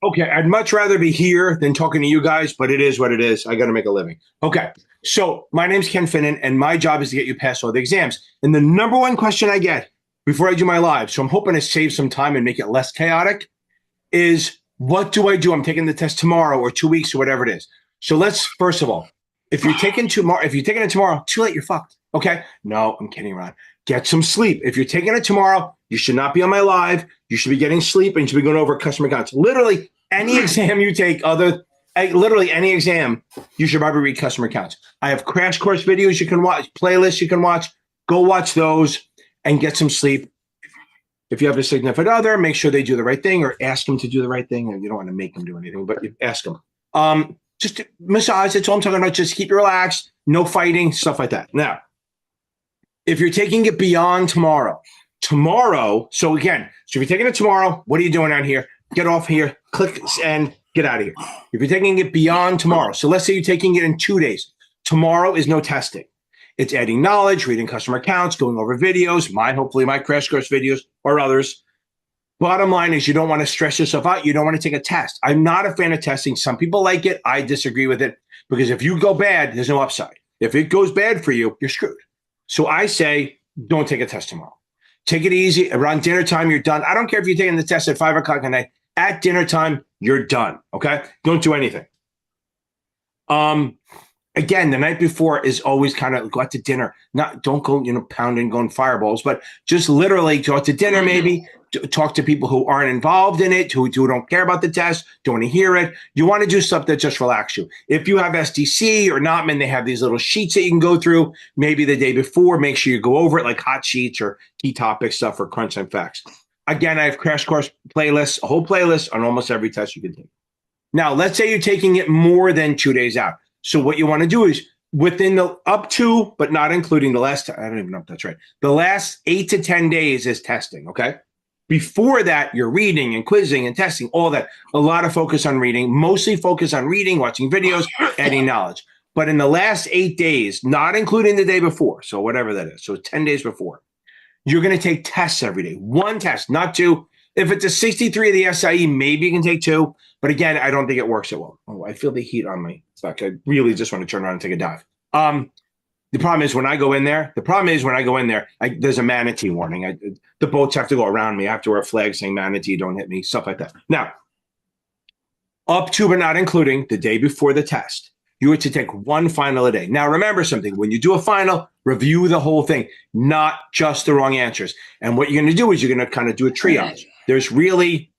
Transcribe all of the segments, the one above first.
Okay, I'd much rather be here than talking to you guys, but it is what it is. I got to make a living. Okay, so my name's Ken Finnan, and my job is to get you past all the exams. And the number one question I get before I do my live, so I'm hoping to save some time and make it less chaotic, is what do I do? I'm taking the test tomorrow or 2 weeks or whatever it is. So let's, first of all, if you're taking it tomorrow, too late, you're fucked. Okay? No, I'm kidding around. Get some sleep. If you're taking it tomorrow, you should not be on my live. You should be getting sleep and you should be going over customer accounts. Literally any exam you take, literally any exam, you should probably read customer accounts. I have crash course videos you can watch, playlists you can watch. Go watch those and get some sleep. If you have a significant other, make sure they do the right thing or ask them to do the right thing. And you don't want to make them do anything, but you ask them. Just massage, that's all I'm talking about. Just keep it relaxed, no fighting, stuff like that. Now, if you're taking it beyond tomorrow, so if you're taking it tomorrow, what are you doing out here? Get off here, click and get out of here. If you're taking it beyond tomorrow, so let's say you're taking it in 2 days. Tomorrow is no testing. It's adding knowledge, reading customer accounts, going over videos, hopefully my crash course videos or others. Bottom line is you don't want to stress yourself out. You don't want to take a test. I'm not a fan of testing. Some people like it. I disagree with it because if you go bad, there's no upside. If it goes bad for you, you're screwed. So I say, don't take a test tomorrow. Take it easy. Around dinner time, you're done. I don't care if you're taking the test at 5 o'clock at night. At dinner time, you're done. Okay? Don't do anything. Again, the night before is always kind of go out to dinner. Don't go, pounding, going fireballs, but just literally go out to dinner maybe. Talk to people who aren't involved in it, who don't care about the test, don't want to hear it. You want to do stuff that just relax you. If you have SDC or Notman, they have these little sheets that you can go through. Maybe the day before, make sure you go over it like hot sheets or key topic stuff or crunch time facts. Again, I have crash course playlists, a whole playlist on almost every test you can take. Now, let's say you're taking it more than 2 days out. So what you want to do is within the up to, but not including the last, I don't even know if that's right. The last 8 to 10 days is testing, okay? Before that, you're reading and quizzing and testing, all that. A lot of focus on reading, mostly focus on reading, watching videos, adding knowledge. But in the last 8 days, not including the day before, so whatever that is, so 10 days before, you're going to take tests every day. One test, not two. If it's a 63 of the SIE, maybe you can take two. But again, I don't think it works so well. Oh, I feel the heat on my back. I really just want to turn around and take a dive. The problem is when I go in there, there's a manatee warning. The boats have to go around me. I have to wear a flag saying manatee, don't hit me, stuff like that. Now, up to but not including the day before the test, you are to take one final a day. Now, remember something. When you do a final, review the whole thing, not just the wrong answers. And what you're going to do is you're going to kind of do a triage. There's really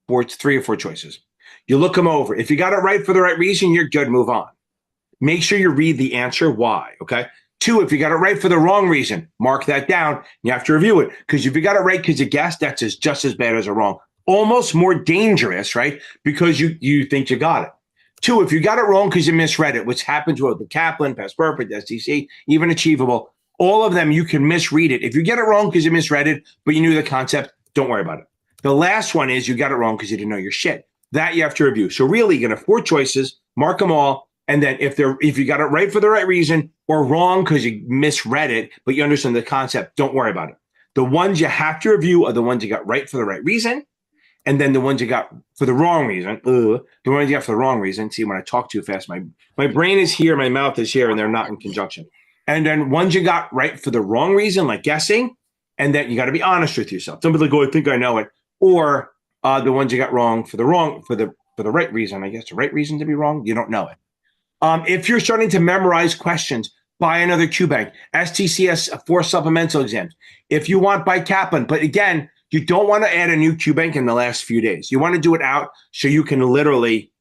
3 or 4 choices. You look them over. If you got it right for the right reason, you're good. Move on. Make sure you read the answer why, okay? 2, if you got it right for the wrong reason, mark that down. You have to review it because if you got it right because you guessed, that's just as bad as a wrong. Almost more dangerous, right? Because you think you got it. 2, if you got it wrong because you misread it, which happens with the Kaplan, Past Perfect, STC, even Achievable, all of them, you can misread it. If you get it wrong because you misread it, but you knew the concept, don't worry about it. The last one is you got it wrong because you didn't know your shit. That you have to review. So really, you're going to have 4 choices, mark them all, and then if you got it right for the right reason or wrong because you misread it, but you understand the concept, don't worry about it. The ones you have to review are the ones you got right for the right reason, and then the ones you got for the wrong reason. The ones you got for the wrong reason. See, when I talk too fast, my brain is here, my mouth is here, and they're not in conjunction. And then ones you got right for the wrong reason, like guessing, and then you got to be honest with yourself. Don't be like, oh, I think I know it. Or the ones you got wrong for the right reason. I guess the right reason to be wrong, you don't know it. If you're starting to memorize questions, buy another QBank. STCS 4 supplemental exams. If you want, buy Kaplan. But again, you don't want to add a new QBank in the last few days. You want to do it out so you can literally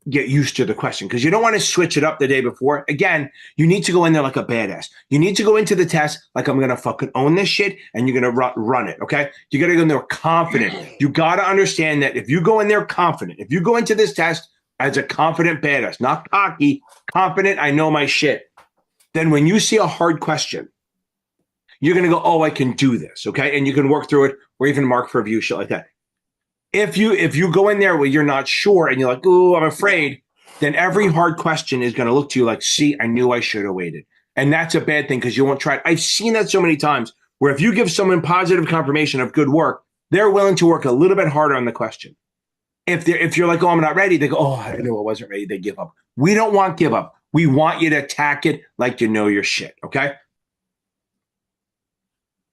get used to the question because you don't want to switch it up the day before. Again, you need to go in there like a badass. You need to go into the test like I'm going to fucking own this shit and you're going to run it, okay? You got to go in there confident. You got to understand that if you go in there confident, if you go into this test as a confident badass, not cocky, confident, I know my shit, then when you see a hard question, you're going to go, oh, I can do this, okay? And you can work through it or even mark for review, shit like that. If you go in there where you're not sure and you're like, oh, I'm afraid, then every hard question is going to look to you like, see, I knew I should have waited. And that's a bad thing because you won't try it. I've seen that so many times where if you give someone positive confirmation of good work, they're willing to work a little bit harder on the question. if you're like, oh, I'm not ready, they go, oh, I knew I wasn't ready. They give up. We don't want give up. We want you to attack it like you know your shit. Okay.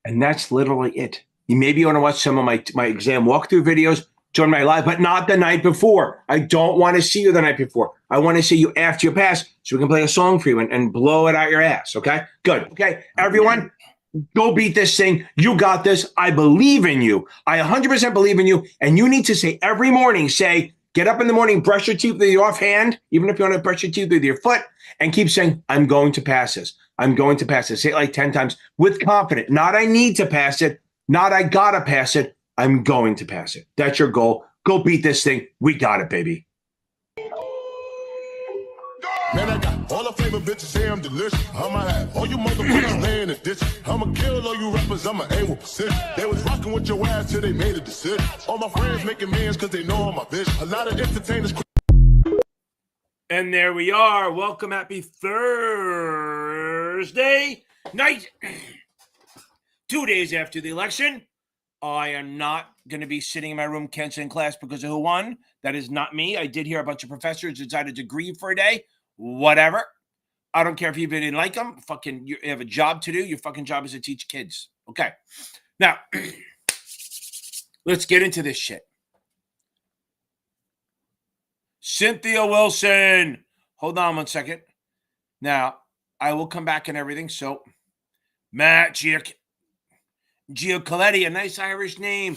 And that's literally it. You maybe want to watch some of my exam walkthrough videos during my live, but not the night before. I don't want to see you the night before. I want to see you after you pass so we can play a song for you and blow it out your ass. Okay. Good. Okay. Everyone, go beat this thing. You got this. I believe in you. I 100% believe in you. And you need to say every morning, get up in the morning, brush your teeth with your offhand, even if you want to brush your teeth with your foot, and keep saying, I'm going to pass this. I'm going to pass it. Say it like 10 times with confidence. Not I need to pass it. Not I gotta pass it. I'm going to pass it. That's your goal. Go beat this thing. We got it, baby. Man, I got all the flavor bitches say I'm delicious. I'ma have all you motherfuckers laying the ditch. I'ma kill all you rappers, I'ma aim with precision. They was rocking with your ass till they made a decision. All my friends making millions cause they know I'm my bitch. A lot of entertainers. And there we are. Welcome. Happy Thursday night. 2 days after the election. I am not going to be sitting in my room canceling class because of who won. That is not me. I did hear a bunch of professors decided to grieve for a day. Whatever. I don't care if you didn't like them. Fucking, you have a job to do. Your fucking job is to teach kids. Okay. Now, let's get into this shit. Cynthia Wilson. Hold on 1 second. Now, I will come back and everything. So, Matt Giacoletti, a nice Irish name.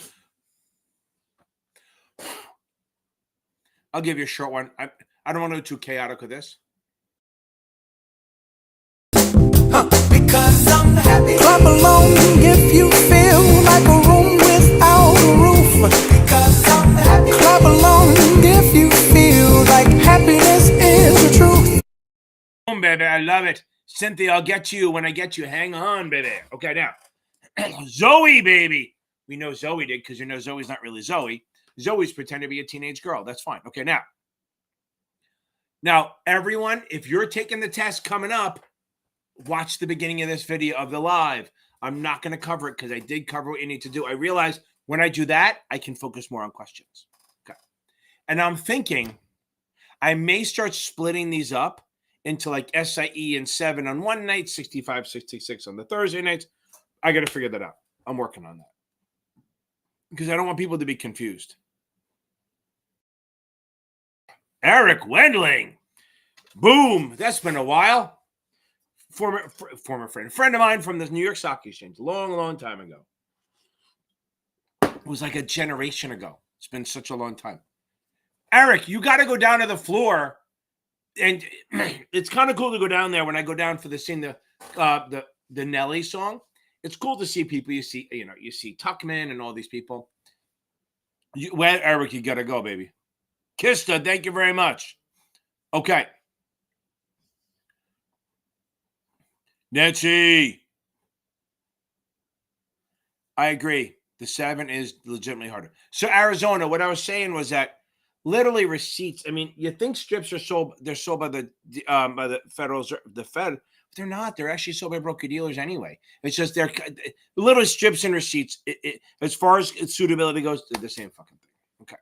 I'll give you a short one. I don't want to go too chaotic with this. Because I'm happy. Clap along if you feel like a room without a roof. Because I'm happy. Clap along if you feel like happiness is the truth. Boom, baby. I love it. Cynthia, I'll get you when I get you. Hang on, baby. Okay, now. Zoe, baby. We know Zoe did because you know Zoe's not really Zoe. Zoe's pretending to be a teenage girl. That's fine. Okay, now, everyone, if you're taking the test coming up, watch the beginning of this video of the live. I'm not going to cover it because I did cover what you need to do. I realize when I do that, I can focus more on questions. Okay. And I'm thinking I may start splitting these up into like SIE and 7 on one night, 65, 66 on the Thursday nights. I got to figure that out. I'm working on that because I don't want people to be confused. Eric Wendling. Boom. That's been a while. Former friend of mine from the New York Stock Exchange. Long time ago. It was like a generation ago. It's been such a long time. Eric, you got to go down to the floor. And it's kind of cool to go down there when I go down for the Nelly song. It's cool to see people. You see Tuckman and all these people. Eric, you got to go, baby. Kista, thank you very much. Okay. Nancy. I agree. The 7 is legitimately harder. So Arizona, what I was saying was that literally receipts. I mean, you think strips are sold? They're sold by the Fed. They're not. They're actually sold by broker-dealers anyway. It's just they're little strips and receipts. As far as suitability goes, they're the same fucking thing. Okay.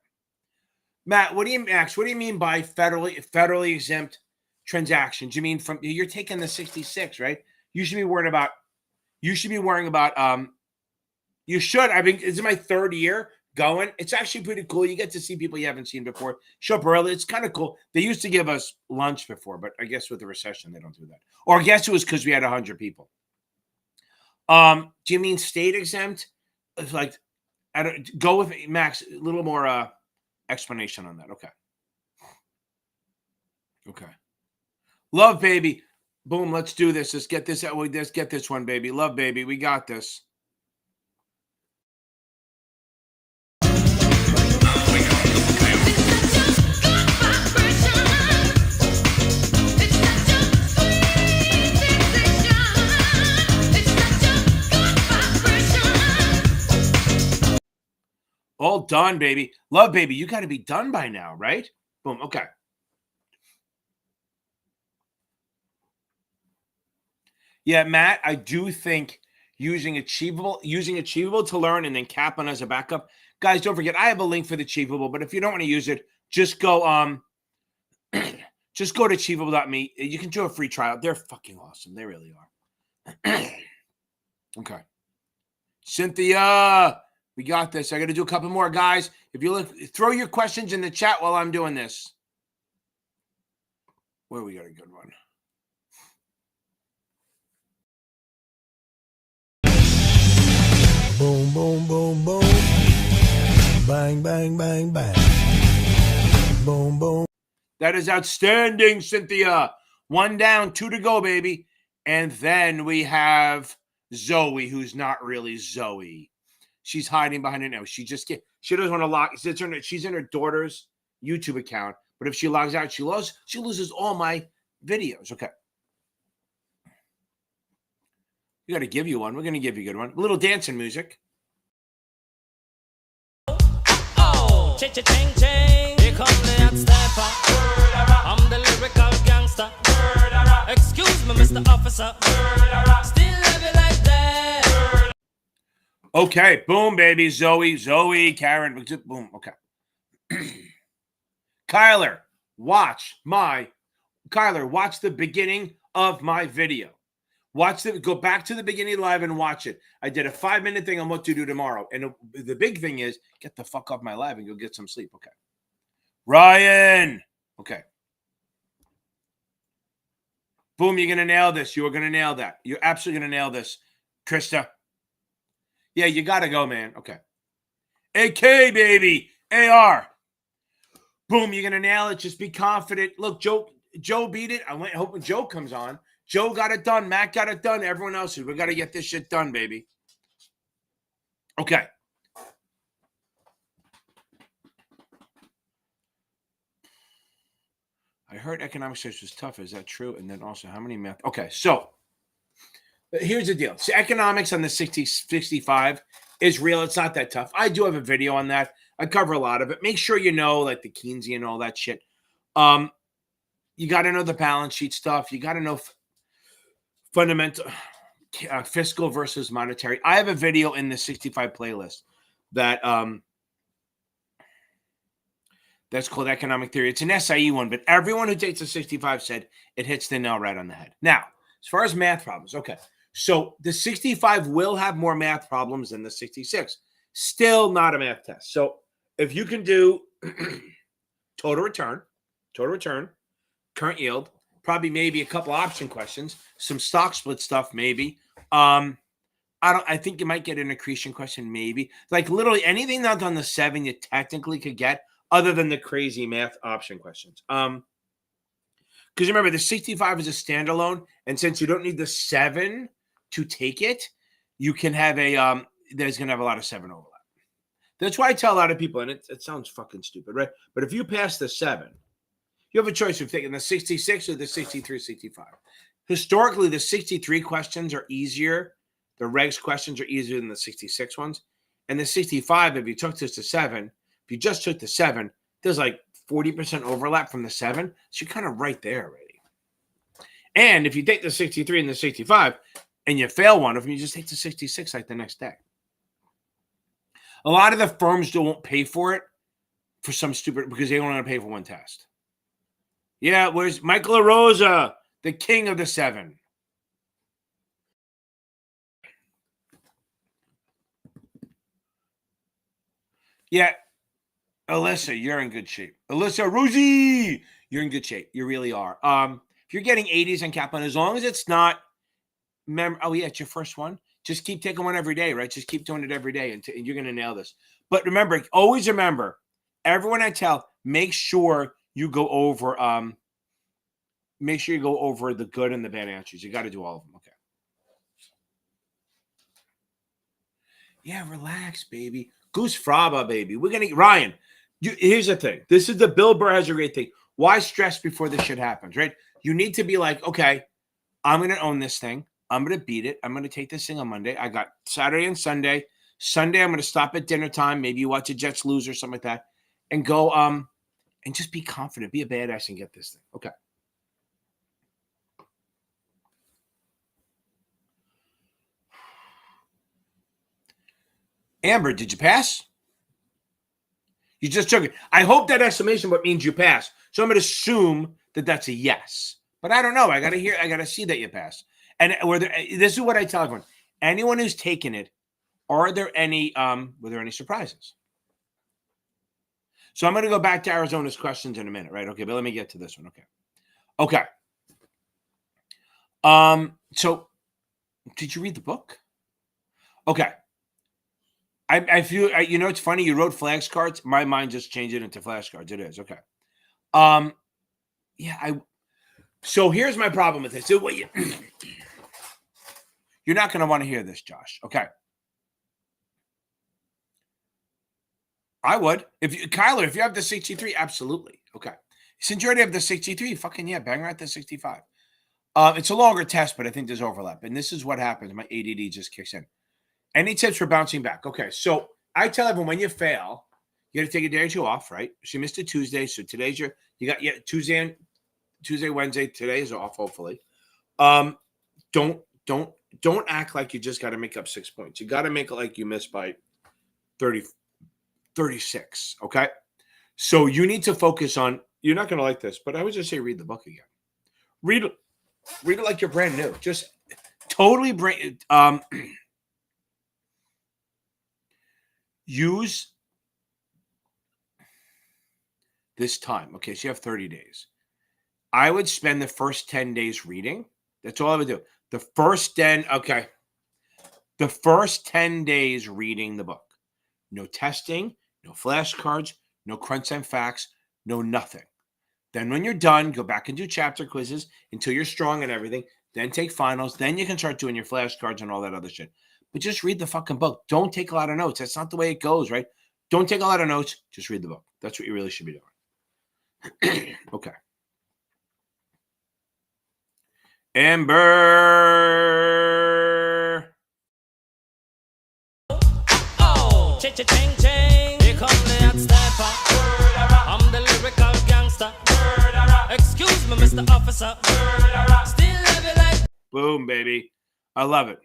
Max, what do you mean by federally exempt transactions? You mean you're taking the 66, right? You should be worrying about. You should. I mean, this is my 3rd year going. It's actually pretty cool. You get to see people you haven't seen before. Show up early. It's kind of cool. They used to give us lunch before, but I guess with the recession, they don't do that. Or I guess it was because we had 100 people. Do you mean state exempt? It's like, go with Max. A little more explanation on that. Okay. Love, baby. Boom. Let's do this. Let's get this. Let's get this one, baby. Love, baby. We got this. All done, baby. Love, baby. You got to be done by now, right? Boom. Okay. Yeah, Matt, I do think using achievable to learn and then Kaplan as a backup, Guys, don't forget, I have a link for the Achievable, but if you don't want to use it, just go just go to achievable.me. You can do a free trial. They're fucking awesome. They really are. Okay. Cynthia, we got this. I got to do a couple more, guys. If you look, throw your questions in the chat while I'm doing this. Where we got a good one. Boom, boom, boom, boom. Bang, bang, bang, bang. Boom, boom. That is outstanding, Cynthia. 1 down, 2 to go, baby. And then we have Zoe, who's not really Zoe. She's hiding behind it now. She doesn't want to log. She's in her daughter's YouTube account. But if she logs out, she loses all my videos. Okay. We got to give you one. We're going to give you a good one. A little dancing music. Oh, cha-cha-ching-ching. Here come the hot stepper. I'm the lyrical gangster. Excuse me, Mr. Officer. Still love you like that. Okay. Boom, baby. Zoe, Karen. Boom. Okay. Kyler, watch the beginning of my video. Go back to the beginning live and watch it. I did a 5-minute thing on what to do tomorrow. And the big thing is get the fuck off my live and go get some sleep. Okay. Ryan. Okay. Boom, you're going to nail this. You are going to nail that. You're absolutely going to nail this. Krista. Yeah, you got to go, man. Okay. AK, baby. AR. Boom, you're going to nail it. Just be confident. Look, Joe beat it. I hoping Joe comes on. Joe got it done. Matt got it done. Everyone else, we got to get this shit done, baby. Okay. I heard economic search was tough. Is that true? And then also, how many math? Okay, so here's the deal. So economics on the 65 is real. It's not that tough. I do have a video on that. I cover a lot of it. Make sure you know, like the Keynesian and all that shit. You got to know the balance sheet stuff. You got to know fundamental fiscal versus monetary. I have a video in the 65 playlist that that's called Economic Theory. It's an SIE one, but everyone who takes the 65 said it hits the nail right on the head. Now, as far as math problems, okay. So the 65 will have more math problems than the 66. Still not a math test. So if you can do total return, current yield, probably maybe a couple option questions, some stock split stuff, maybe. I think you might get an accretion question, maybe. Like literally anything not on the 7 you technically could get, other than the crazy math option questions. Because remember, the 65 is a standalone, and since you don't need the 7 to take it, you can have there's going to have a lot of 7 overlap. That's why I tell a lot of people, and it sounds fucking stupid, right? But if you pass the 7, you have a choice of taking the 66 or the 63, 65. Historically, the 63 questions are easier. The regs questions are easier than the 66 ones. And the 65, if you took this to 7, if you just took the 7, there's like 40% overlap from the 7. So you're kind of right there already. And if you take the 63 and the 65 and you fail one of them, you just take the 66 like the next day. A lot of the firms won't pay for it for some stupid, because they don't want to pay for one test. Yeah, where's Michael LaRosa, the king of the 7? Yeah, Alyssa, you're in good shape. Alyssa, Rosie, you're in good shape. You really are. If you're getting 80s on Kaplan, as long as it's not, it's your first one. Just keep taking one every day, right? Just keep doing it every day, and you're going to nail this. But remember, always remember, everyone I tell, make sure you go over the good and the bad answers. You got to do all of them. Okay. Yeah, relax, baby. Goose Fraba, baby. We're going to, Ryan, here's the thing. This is the Bill Burr has a great thing. Why stress before this shit happens, right? You need to be like, okay, I'm going to own this thing. I'm going to beat it. I'm going to take this thing on Monday. I got Saturday and Sunday. Sunday, I'm going to stop at dinner time. Maybe you watch the Jets lose or something like that. And go, and just be confident. Be a badass and get this thing. Okay. Amber, did you pass? You just took it. I hope that exclamation point means you pass. So I'm going to assume that that's a yes. But I don't know. I got to see that you pass. And this is what I tell everyone. Anyone who's taken it, were there any surprises? So I'm going to go back to Arizona's questions in a minute, right? Okay, but let me get to this one. Okay. So did you read the book? Okay. I feel, it's funny. You wrote flashcards. My mind just changed it into flashcards. It is. Okay. So here's my problem with this. You're not going to want to hear this, Josh. Okay. I would. Kyler, if you have the 63, absolutely. Okay. Since you already have the 63, fucking yeah, bang right the 65. It's a longer test, but I think there's overlap. And this is what happens. My ADD just kicks in. Any tips for bouncing back? Okay. So I tell everyone when you fail, you got to take a day or two off, right? So you missed a Tuesday. So today's you got Tuesday, Wednesday. Today is off, hopefully. Don't act like you just got to make up 6 points. You got to make it like you missed by 36. Okay. So you need to focus on, you're not going to like this, but I would just say read the book again. Read it like you're brand new. Just totally use this time. Okay. So you have 30 days. I would spend the first 10 days reading. That's all I would do. The first 10 days reading the book. No testing, no flashcards, no crunch time facts, no nothing. Then when you're done, go back and do chapter quizzes until you're strong and everything. Then take finals. Then you can start doing your flashcards and all that other shit. But just read the fucking book. Don't take a lot of notes. That's not the way it goes, right? Don't take a lot of notes. Just read the book. That's what you really should be doing. Okay. Amber. Oh, cha-cha-ching-ching. Here come the hot stepper. I'm the lyrical gangster. Excuse me, Mr. Officer. Still love you like. Boom, baby. I love it.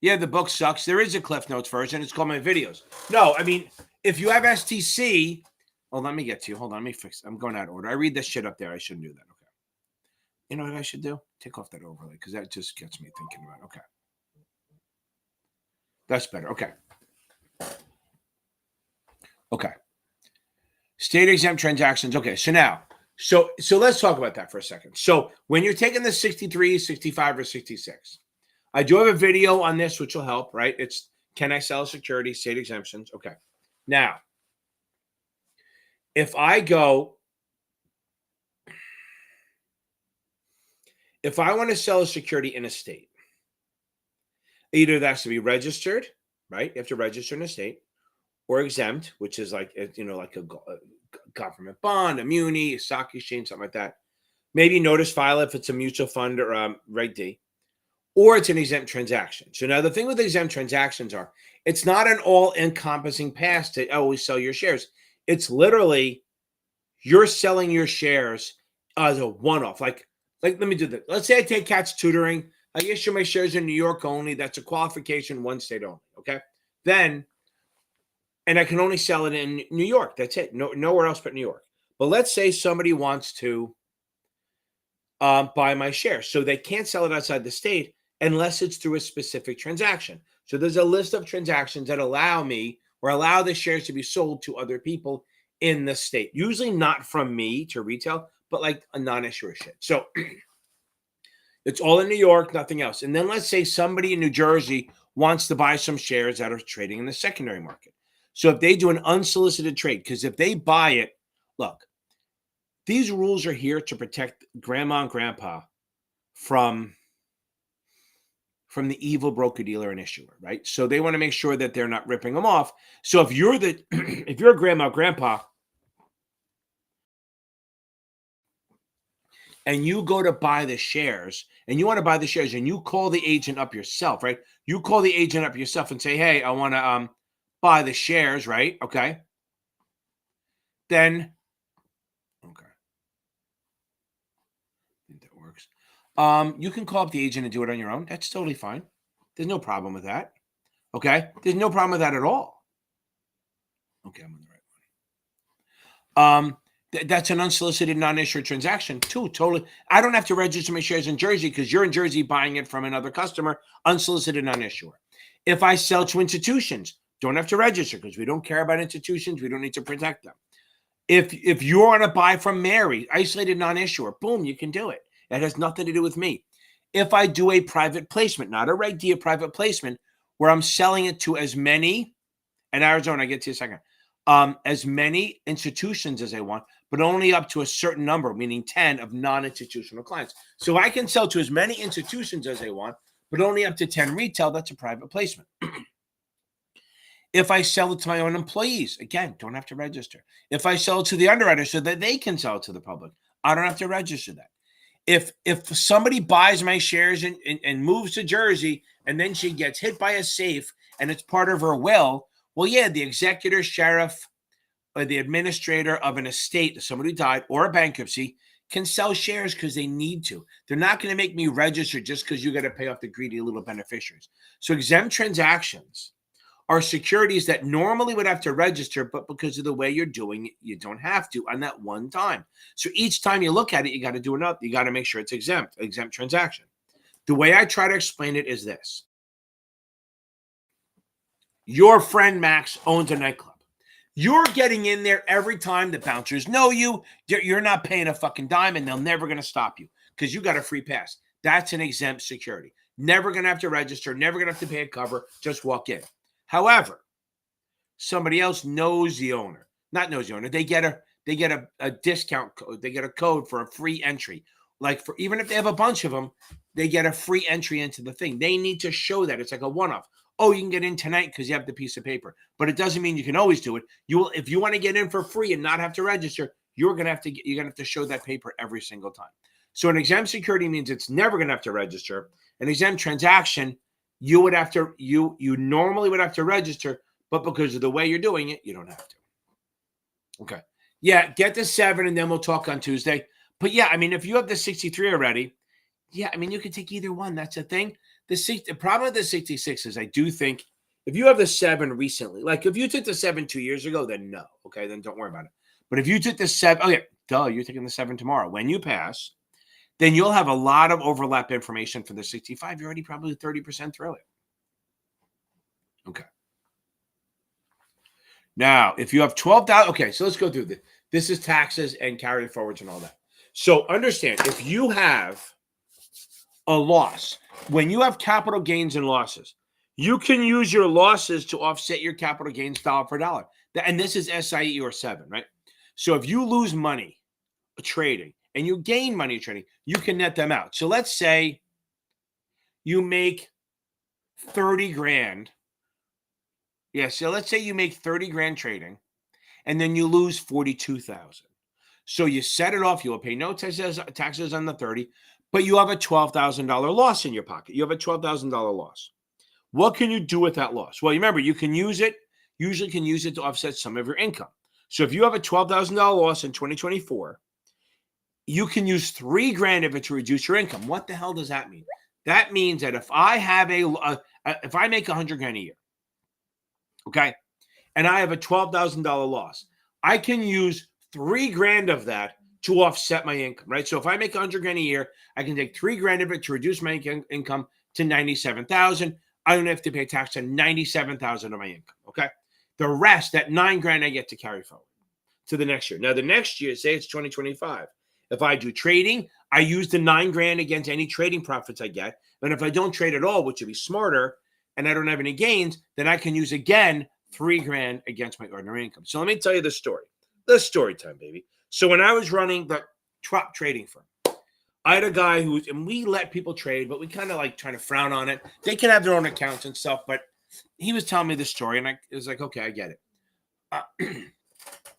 Yeah, the book sucks. There is a Cliff Notes version. It's called My Videos. No, I mean, if you have STC, let me get to you. Hold on, let me fix it. I'm going out of order. I read this shit up there. I shouldn't do that. Okay. You know what I should do? Take off that overlay because that just gets me thinking about it. Okay. That's better. Okay. Okay. State exempt transactions. Okay. So now, so let's talk about that for a second. So when you're taking the 63, 65, or 66, I do have a video on this, which will help, right? It's can I sell a security, state exemptions? Okay. Now, if I want to sell a security in a state, either that has to be registered, right? You have to register in a state, or exempt, which is like a government bond, a muni, a stock exchange, something like that. Maybe notice file if it's a mutual fund or Reg D, or it's an exempt transaction. So now the thing with exempt transactions it's not an all-encompassing pass to always sell your shares. It's literally you're selling your shares as a one-off. Like let me do that. Let's say I take Cat's tutoring. I issue my shares in New York only. That's a qualification, one state only. Okay. Then, and I can only sell it in New York. That's it. Nowhere else but New York. But let's say somebody wants to buy my shares. So they can't sell it outside the state unless it's through a specific transaction. So there's a list of transactions that allow the shares to be sold to other people in the state. Usually not from me to retail, but like a non-issuer shit. So it's all in New York, nothing else. And then let's say somebody in New Jersey wants to buy some shares that are trading in the secondary market. So if they do an unsolicited trade, because if they buy it, look, these rules are here to protect grandma and grandpa from the evil broker-dealer and issuer, right? So they want to make sure that they're not ripping them off. So if you're if you're a grandma, grandpa, and you go to buy the shares, and you want to buy the shares, and you call the agent up yourself, right? You call the agent up yourself and say, hey, I want to buy the shares, right? Okay. Then, okay. I think that works. You can call up the agent and do it on your own. That's totally fine. There's no problem with that. Okay. There's no problem with that at all. Okay, I'm on the right one. That's an unsolicited non-issuer transaction too. Totally. I don't have to register my shares in Jersey because you're in Jersey buying it from another customer. Unsolicited non-issuer. If I sell to institutions, don't have to register because we don't care about institutions. We don't need to protect them. If you want to buy from Mary, isolated non-issuer, boom, you can do it. It has nothing to do with me. If I do a private placement, not a Reg D, a private placement, where I'm selling it to as many, in Arizona, I get to you in a second, as many institutions as I want, but only up to a certain number, meaning 10 of non-institutional clients. So I can sell to as many institutions as I want, but only up to 10 retail. That's a private placement. If I sell it to my own employees, again, don't have to register. If I sell it to the underwriter so that they can sell it to the public, I don't have to register that. If somebody buys my shares and moves to Jersey and then she gets hit by a safe and it's part of her will, well, yeah, the executor, sheriff, or the administrator of an estate, somebody who died, or a bankruptcy, can sell shares because they need to. They're not going to make me register just because you got to pay off the greedy little beneficiaries. So exempt transactions are securities that normally would have to register, but because of the way you're doing it, you don't have to on that one time. So each time you look at it, you got to do another. You got to make sure it's exempt transaction. The way I try to explain it is this. Your friend Max owns a nightclub. You're getting in there every time. The bouncers know you. You're not paying a fucking dime, and they're never going to stop you because you got a free pass. That's an exempt security. Never going to have to register. Never going to have to pay a cover. Just walk in. However, somebody else knows the owner. Not knows the owner. They get a discount code. They get a code for a free entry. Like for even if they have a bunch of them, they get a free entry into the thing. They need to show that. It's like a one-off. Oh, you can get in tonight because you have the piece of paper. But it doesn't mean you can always do it. You will, if you want to get in for free and not have to register, you're gonna have to show that paper every single time. So an exempt security means it's never gonna have to register. An exempt transaction, you normally would have to register, but because of the way you're doing it, you don't have to. Okay. Yeah, get the 7 and then we'll talk on Tuesday. But yeah, I mean, if you have the 63 already, yeah, I mean, you could take either one. That's the thing. The problem with the 66 is I do think if you have the 7 recently, like if you took the 7 2 years ago, then no. Okay, then don't worry about it. But if you took the 7, okay, you're taking the 7 tomorrow. When you pass, then you'll have a lot of overlap information for the 65. You're already probably 30% through it. Okay. Now, if you have 12,000, okay, so let's go through this. This is taxes and carry forwards and all that. So understand, if you have a loss, when you have capital gains and losses, you can use your losses to offset your capital gains dollar for dollar. And this is SIE or 7, right? So if you lose money trading and you gain money trading, you can net them out. So let's say you make 30 grand. Yeah, so let's say you make 30 grand trading and then you lose 42,000. So you set it off, you'll pay no taxes on the 30, but you have a $12,000 loss in your pocket. You have a $12,000 loss. What can you do with that loss? Well, remember, you can use it, usually can use it to offset some of your income. So if you have a $12,000 loss in 2024, you can use 3 grand of it to reduce your income. What the hell does that mean? That means that if I have if I make 100 grand a year, okay, and I have a $12,000 loss, I can use 3 grand of that to offset my income, right? So if I make 100 grand a year, I can take 3 grand of it to reduce my income to 97,000. I don't have to pay tax on 97,000 of my income, okay? The rest, that 9 grand, I get to carry forward to the next year. Now, the next year, say it's 2025. If I do trading, I use the 9 grand against any trading profits I get. And if I don't trade at all, which would be smarter, and I don't have any gains, then I can use again 3 grand against my ordinary income. So let me tell you the story. The story time, baby. So when I was running the Trop trading firm, I had a guy and we let people trade, but we kind of like trying to frown on it. They can have their own accounts and stuff, but he was telling me the story, and I was like, okay, I get it.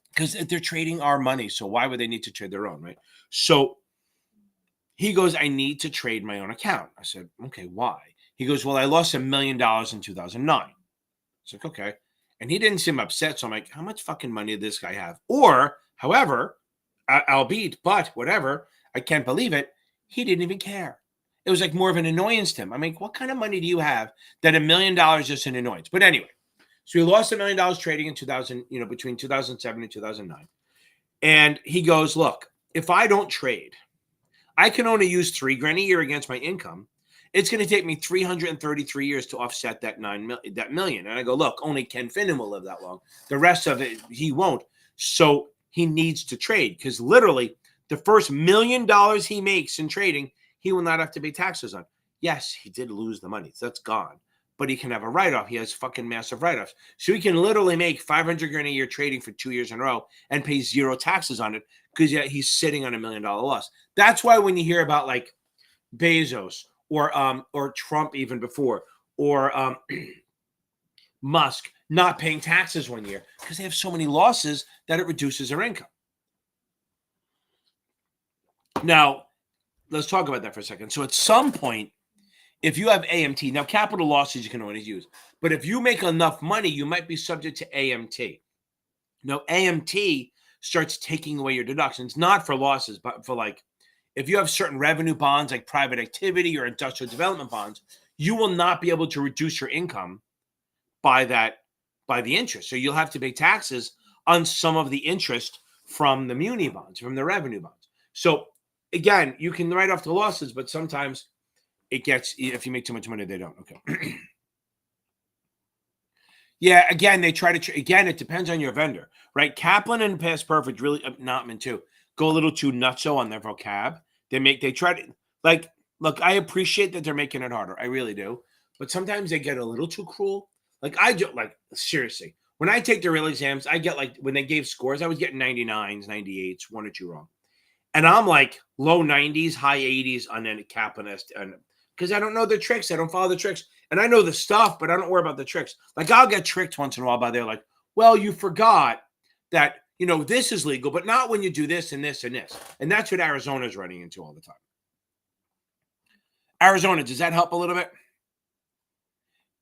Because they're trading our money, so why would they need to trade their own, right? So he goes, I need to trade my own account. I said, okay, why? He goes, well, I lost $1 million in 2009. I was like, okay. And he didn't seem upset, so I'm like, how much fucking money did this guy have? Or, however, albeit, but whatever, I can't believe it, he didn't even care. It was like more of an annoyance to him. I mean, what kind of money do you have that $1 million is just an annoyance? But anyway, So he lost $1 million trading in 2000, between 2007 and 2009. And he goes, look, if I don't trade, I can only use $3,000 a year against my income. It's going to take me 333 years to offset that that million. And I go, look, only Ken Finnan will live that long. The rest of it, he won't. So he needs to trade, because literally the first $1 million he makes in trading, he will not have to pay taxes on. Yes, he did lose the money. So that's gone. But he can have a write-off. He has fucking massive write-offs. So he can literally make $500,000 a year trading for 2 years in a row and pay zero taxes on it, because he's sitting on $1 million loss. That's why when you hear about like Bezos or Trump even before, or Musk not paying taxes 1 year, because they have so many losses that it reduces their income. Now, let's talk about that for a second. So at some point, if you have AMT, now capital losses you can always use, but if you make enough money, you might be subject to AMT. Now, AMT starts taking away your deductions, not for losses, but for like, if you have certain revenue bonds like private activity or industrial development bonds, you will not be able to reduce your income by the interest. So you'll have to pay taxes on some of the interest from the muni bonds, from the revenue bonds. So again, you can write off the losses, but sometimes it gets, if you make too much money, they don't. Okay. Yeah, again, they try to, again, it depends on your vendor, right? Kaplan and Past Perfect really, Notman too, go a little too nutso on their vocab. They try to, like, look, I appreciate that they're making it harder. I really do. But sometimes they get a little too cruel. Like, seriously, when I take the real exams, I get like, when they gave scores, I was getting 99s, 98s, 1 or 2 wrong. And I'm like low 90s, high 80s on any Kaplan, because I don't know the tricks. I don't follow the tricks. And I know the stuff, but I don't worry about the tricks. Like, I'll get tricked once in a while by they're like, well, you forgot that, this is legal, but not when you do this and this and this. And that's what Arizona's running into all the time. Arizona, does that help a little bit?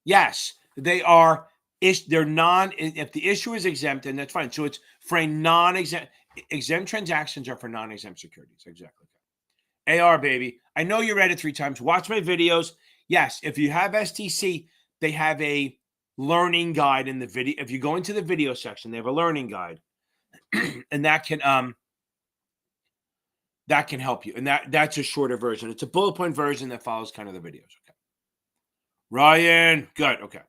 Yes, they are. They're if the issue is exempt, then that's fine. So it's for a non-exempt. Exempt transactions are for non-exempt securities. Exactly. AR, baby. I know you read it 3 times. Watch my videos. Yes, if you have STC, they have a learning guide in the video. If you go into the video section, they have a learning guide. And that can help you. And that's a shorter version. It's a bullet point version that follows kind of the videos. Okay. Ryan, good. Okay.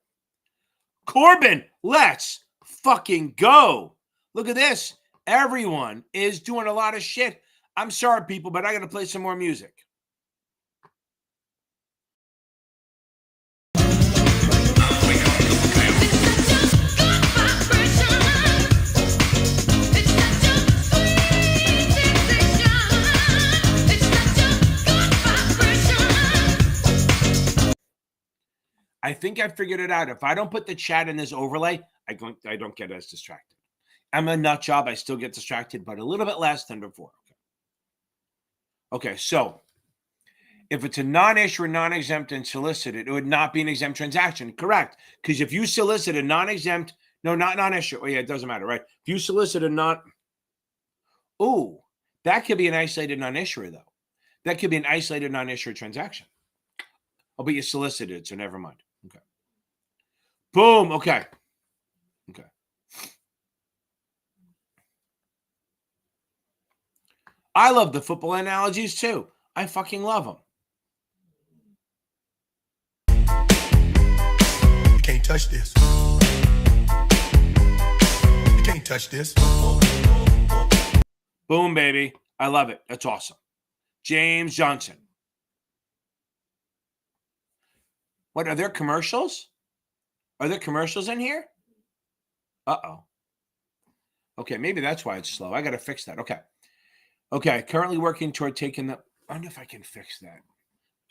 Corbin, let's fucking go. Look at this. Everyone is doing a lot of shit. I'm sorry, people, but I got to play some more music. I think I figured it out. If I don't put the chat in this overlay, I don't get as distracted. I'm a nut job. I still get distracted, but a little bit less than before. Okay, so if it's a non-issuer, non-exempt, and solicited, it would not be an exempt transaction. Correct. Because if you solicit a non-exempt, no, not non-issuer. Oh, yeah, it doesn't matter, right? If you solicit a that could be an isolated non-issuer, though. That could be an isolated non-issuer transaction. Oh, but you solicited, so never mind. Okay. Boom. Okay. Okay. I love the football analogies too. I fucking love them. You can't touch this. You can't touch this. Boom, baby. I love it. That's awesome. James Johnson. What, are there commercials? Are there commercials in here? Uh-oh. Okay, maybe that's why it's slow. I got to fix that. Okay. Okay, currently working toward taking the... I wonder if I can fix that.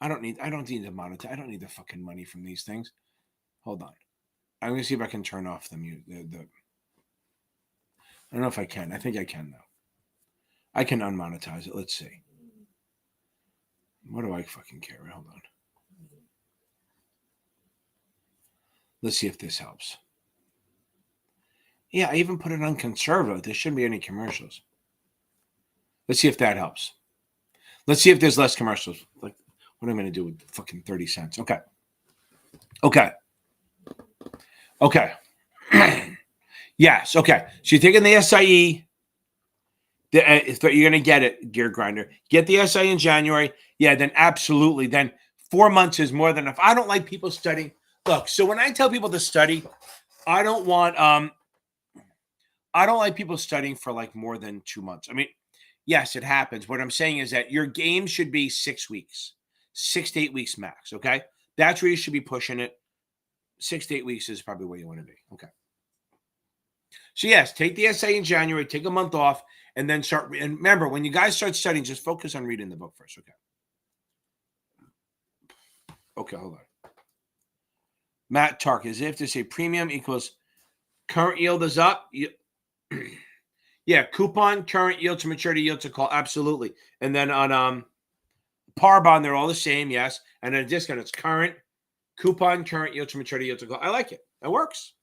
I don't need to monetize. I don't need the fucking money from these things. Hold on. I'm going to see if I can turn off the mute. I don't know if I can. I think I can, though. I can unmonetize it. Let's see. What do I fucking care? Hold on. Let's see if this helps. Yeah, I even put it on conservative. There shouldn't be any commercials. Let's see if that helps. Let's see if there's less commercials. Like, what am I going to do with fucking 30 cents? Okay. Okay. Okay. Yes. Okay. So you're taking the SIE. You're going to get it, Gear Grinder. Get the SIE in January. Yeah, then absolutely. Then 4 months is more than enough. I don't like people studying. Look, so when I tell people to study, I don't like people studying for like more than 2 months. I mean, yes, it happens. What I'm saying is that your game should be 6 weeks, 6 to 8 weeks max. Okay. That's where you should be pushing it. 6 to 8 weeks is probably where you want to be. Okay. So yes, take the essay in January, take a month off, and then start. And remember, when you guys start studying, just focus on reading the book first. Okay. Okay, hold on. Matt Tark, as if to say premium equals current yield is up. Yeah, coupon, current yield to maturity yield to call. Absolutely. And then on par bond, they're all the same. Yes. And then a discount, it's current, coupon, current yield to maturity yield to call. I like it. That works.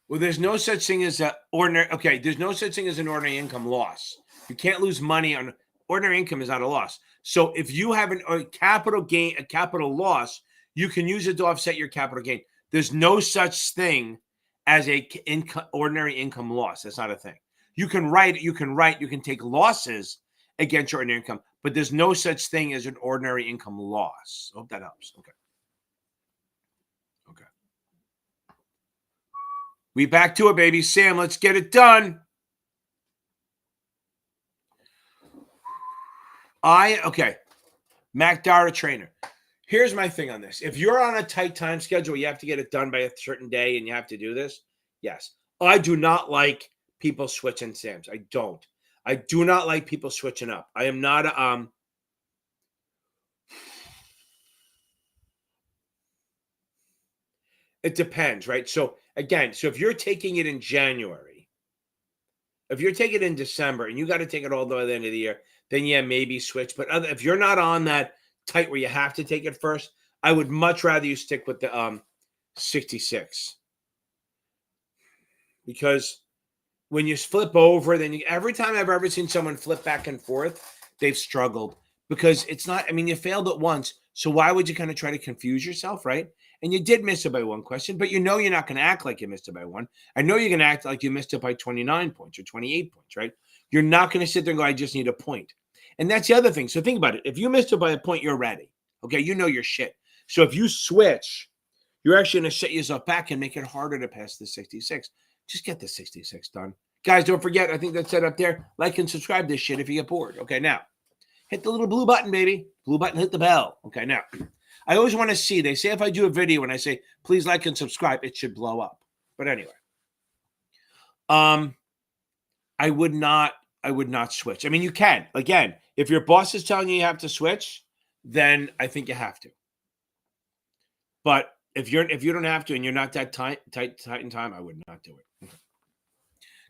Well, there's no such thing as an ordinary. Okay, there's no such thing as an ordinary income loss. You can't lose money on ordinary income is not a loss. So if you have a capital gain, a capital loss, you can use it to offset your capital gain. There's no such thing as a ordinary income loss. That's not a thing. You can take losses against your ordinary income, but there's no such thing as an ordinary income loss. I hope that helps. Okay. Okay. We back to it, baby. Sam, let's get it done. Okay. Mac Dara trainer. Here's my thing on this. If you're on a tight time schedule, you have to get it done by a certain day and you have to do this. Yes. I do not like people switching Sams. I don't. I do not like people switching up. I am not it depends, right? So again, if you're taking it in January, if you're taking it in December and you got to take it all the way to the end of the year, then yeah, maybe switch. But if you're not on that tight where you have to take it first, I would much rather you stick with the 66. Because when you flip over, then every time I've ever seen someone flip back and forth, they've struggled because it's not, I mean, you failed it once. So why would you kind of try to confuse yourself, right? And you did miss it by one question, but you're not going to act like you missed it by one. I know you're going to act like you missed it by 29 points or 28 points, right? You're not going to sit there and go, I just need a point. And that's the other thing. So think about it. If you missed it by a point, you're ready. Okay. You know your shit. So if you switch, you're actually going to set yourself back and make it harder to pass the 66. Just get the 66 done. Guys, don't forget, I think that's set up there. Like and subscribe this shit if you get bored. Okay, now, hit the little blue button, baby. Blue button, hit the bell. Okay, now, I always want to see. They say if I do a video and I say, please like and subscribe, it should blow up. But anyway, I would not switch. I mean, you can. Again, if your boss is telling you have to switch, then I think you have to. But if you don't have to and you're not that tight in time, I would not do it. Okay.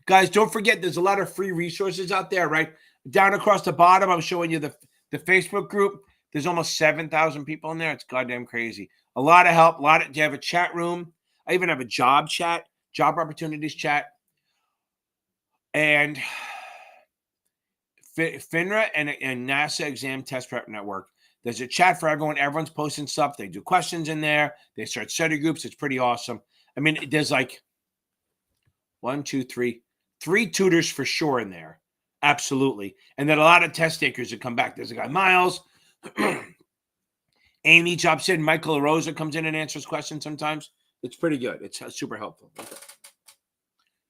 Guys, don't forget, there's a lot of free resources out there, right? Down across the bottom, I'm showing you the Facebook group. There's almost 7,000 people in there. It's goddamn crazy. A lot of help. You have a chat room. I even have a job chat, job opportunities chat. And FINRA and NASAA exam test prep network. There's a chat for everyone. Everyone's posting stuff. They do questions in there. They start study groups. It's pretty awesome. I mean, there's like 3 tutors for sure in there. Absolutely. And then a lot of test takers that come back. There's a guy, Miles. Amy jumps in. Michael Rosa comes in and answers questions sometimes. It's pretty good. It's super helpful. Okay.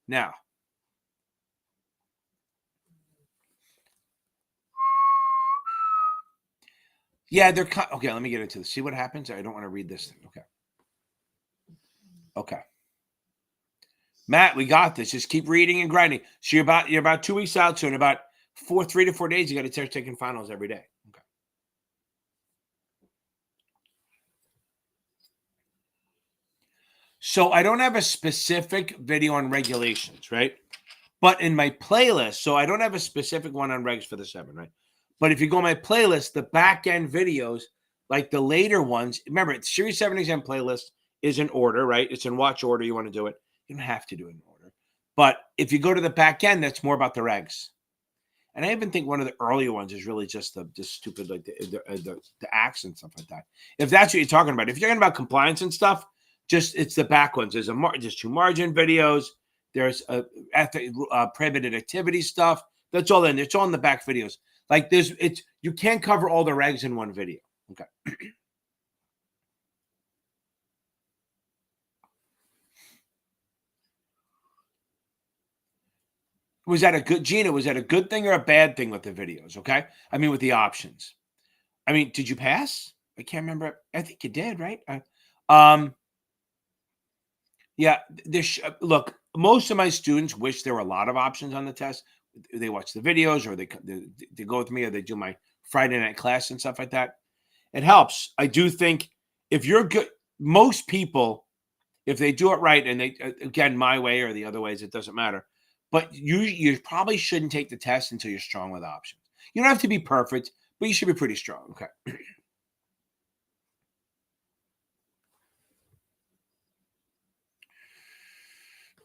Now, yeah, they're okay. Let me get into this. See what happens. I don't want to read this thing. Okay. Matt, we got this. Just keep reading and grinding. So you're about 2 weeks out. So in about 3 to 4 days, you got to start taking finals every day. Okay. So I don't have a specific video on regulations, right? But in my playlist, so I don't have a specific one on regs for the 7, right? But if you go on my playlist, the back end videos, like the later ones, remember, it's Series 7 exam playlist is in order, right? It's in watch order. You want to do it. You don't have to do it in order. But if you go to the back end, that's more about the regs. And I even think one of the earlier ones is really just the stupid, like the acts and stuff like that. If that's what you're talking about, if you're talking about compliance and stuff, it's the back ones. There's just 2 margin videos. There's prohibited activity stuff. That's all in. It's all in the back videos. Like you can't cover all the regs in one video. Okay. Was that a good, Gina, was that a good thing or a bad thing with the videos? Okay. I mean, with the options. I mean, did you pass? I can't remember. I think you did, right? Yeah. Look, most of my students wish there were a lot of options on the test. They watch the videos, or they go with me, or they do my Friday night class and stuff like that. It helps. I do think if you're good, most people, if they do it right, and they, again, my way or the other ways, it doesn't matter. But you probably shouldn't take the test until you're strong with options. You don't have to be perfect, but you should be pretty strong. Okay.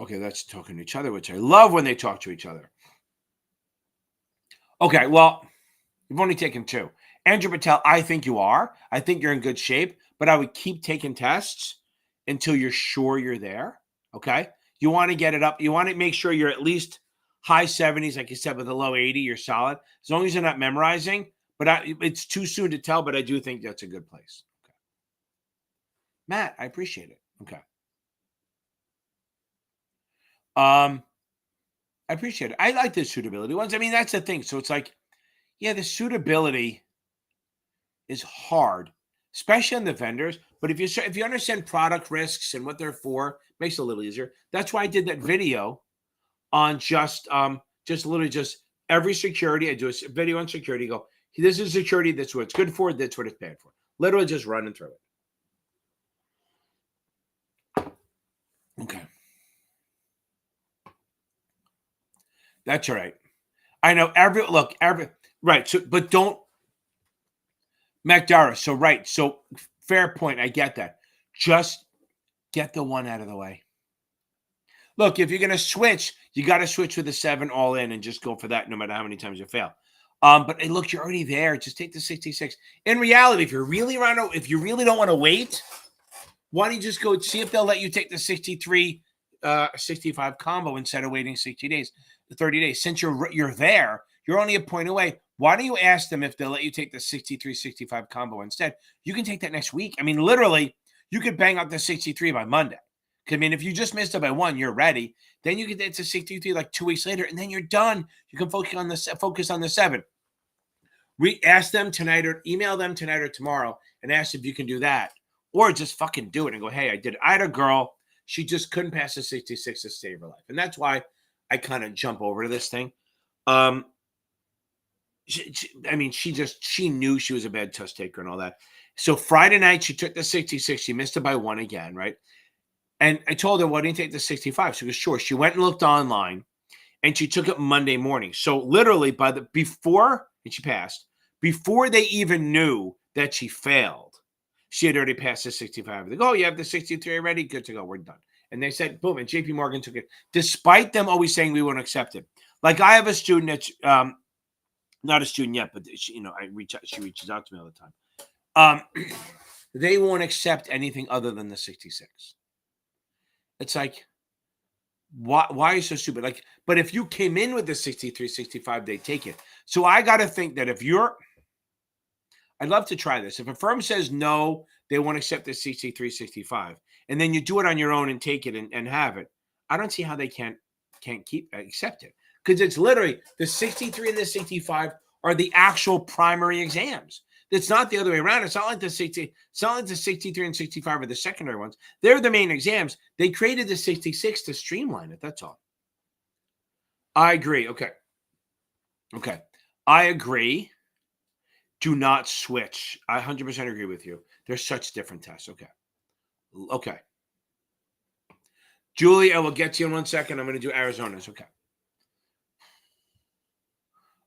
Okay, that's talking to each other, which I love when they talk to each other. Okay, well, you've only taken 2. Andrew Patel, I think you are. I think you're in good shape, but I would keep taking tests until you're sure you're there. Okay. You want to get it up. You want to make sure you're at least high 70s, like you said, with a low 80, you're solid. As long as you're not memorizing, but it's too soon to tell, but I do think that's a good place. Okay. Matt, I appreciate it. Okay. I appreciate it. I like the suitability ones. I mean, that's the thing. So it's like, yeah, the suitability is hard, especially on the vendors. But if you understand product risks and what they're for, it makes it a little easier. That's why I did that video on just literally just every security. I do a video on security. Go, this is security. That's what it's good for. That's what it's bad for. Literally just running through it. Okay. That's all right. I know right. So, but don't McDara. So, right. So, fair point. I get that. Just get the one out of the way. Look, if you're going to switch, you got to switch with a 7 all in and just go for that no matter how many times you fail. But hey, look, you're already there. Just take the 66. In reality, if you really don't want to wait, why don't you just go see if they'll let you take the 63, 65 combo instead of waiting 60 days, 30 days. Since you're there, you're only a point away. Why don't you ask them if they'll let you take the 63, 65 combo instead? You can take that next week. I mean, literally, you could bang out the 63 by Monday. I mean, if you just missed it by 1, you're ready. Then you get it to 63 like 2 weeks later, and then you're done. You can focus on the 7. Ask them tonight, or email them tonight or tomorrow and ask if you can do that. Or just fucking do it and go, hey, I did it. I had a girl, she just couldn't pass the 66 to save her life. And that's why I kind of jump over to this thing. She knew she was a bad test taker and all that. So Friday night, she took the 66. She missed it by 1 again, right? And I told her, why didn't you take the 65? She goes, sure. She went and looked online, and she took it Monday morning. So literally and she passed, before they even knew that she failed, she had already passed the 65. They go, oh, you have the 63 already? Good to go. We're done. And they said, boom, and JP Morgan took it, despite them always saying we won't accept it. Like I have a student that's not a student yet, but she reaches out to me all the time. They won't accept anything other than the 66. It's like, why are you so stupid? Like, but if you came in with the 63, 65, they take it. So I got to think that I'd love to try this. If a firm says no, they won't accept the 63, 65, and then you do it on your own and take it and have it, I don't see how they can't accept it. Because it's literally the 63 and the 65 are the actual primary exams. It's not the other way around. It's not like the 63 and 65 are the secondary ones. They're the main exams. They created the 66 to streamline it. That's all. I agree. Okay. I agree. Do not switch. I 100% agree with you. They're such different tests. Okay. Julie, I will get to you in 1 second. I'm going to do Arizona's.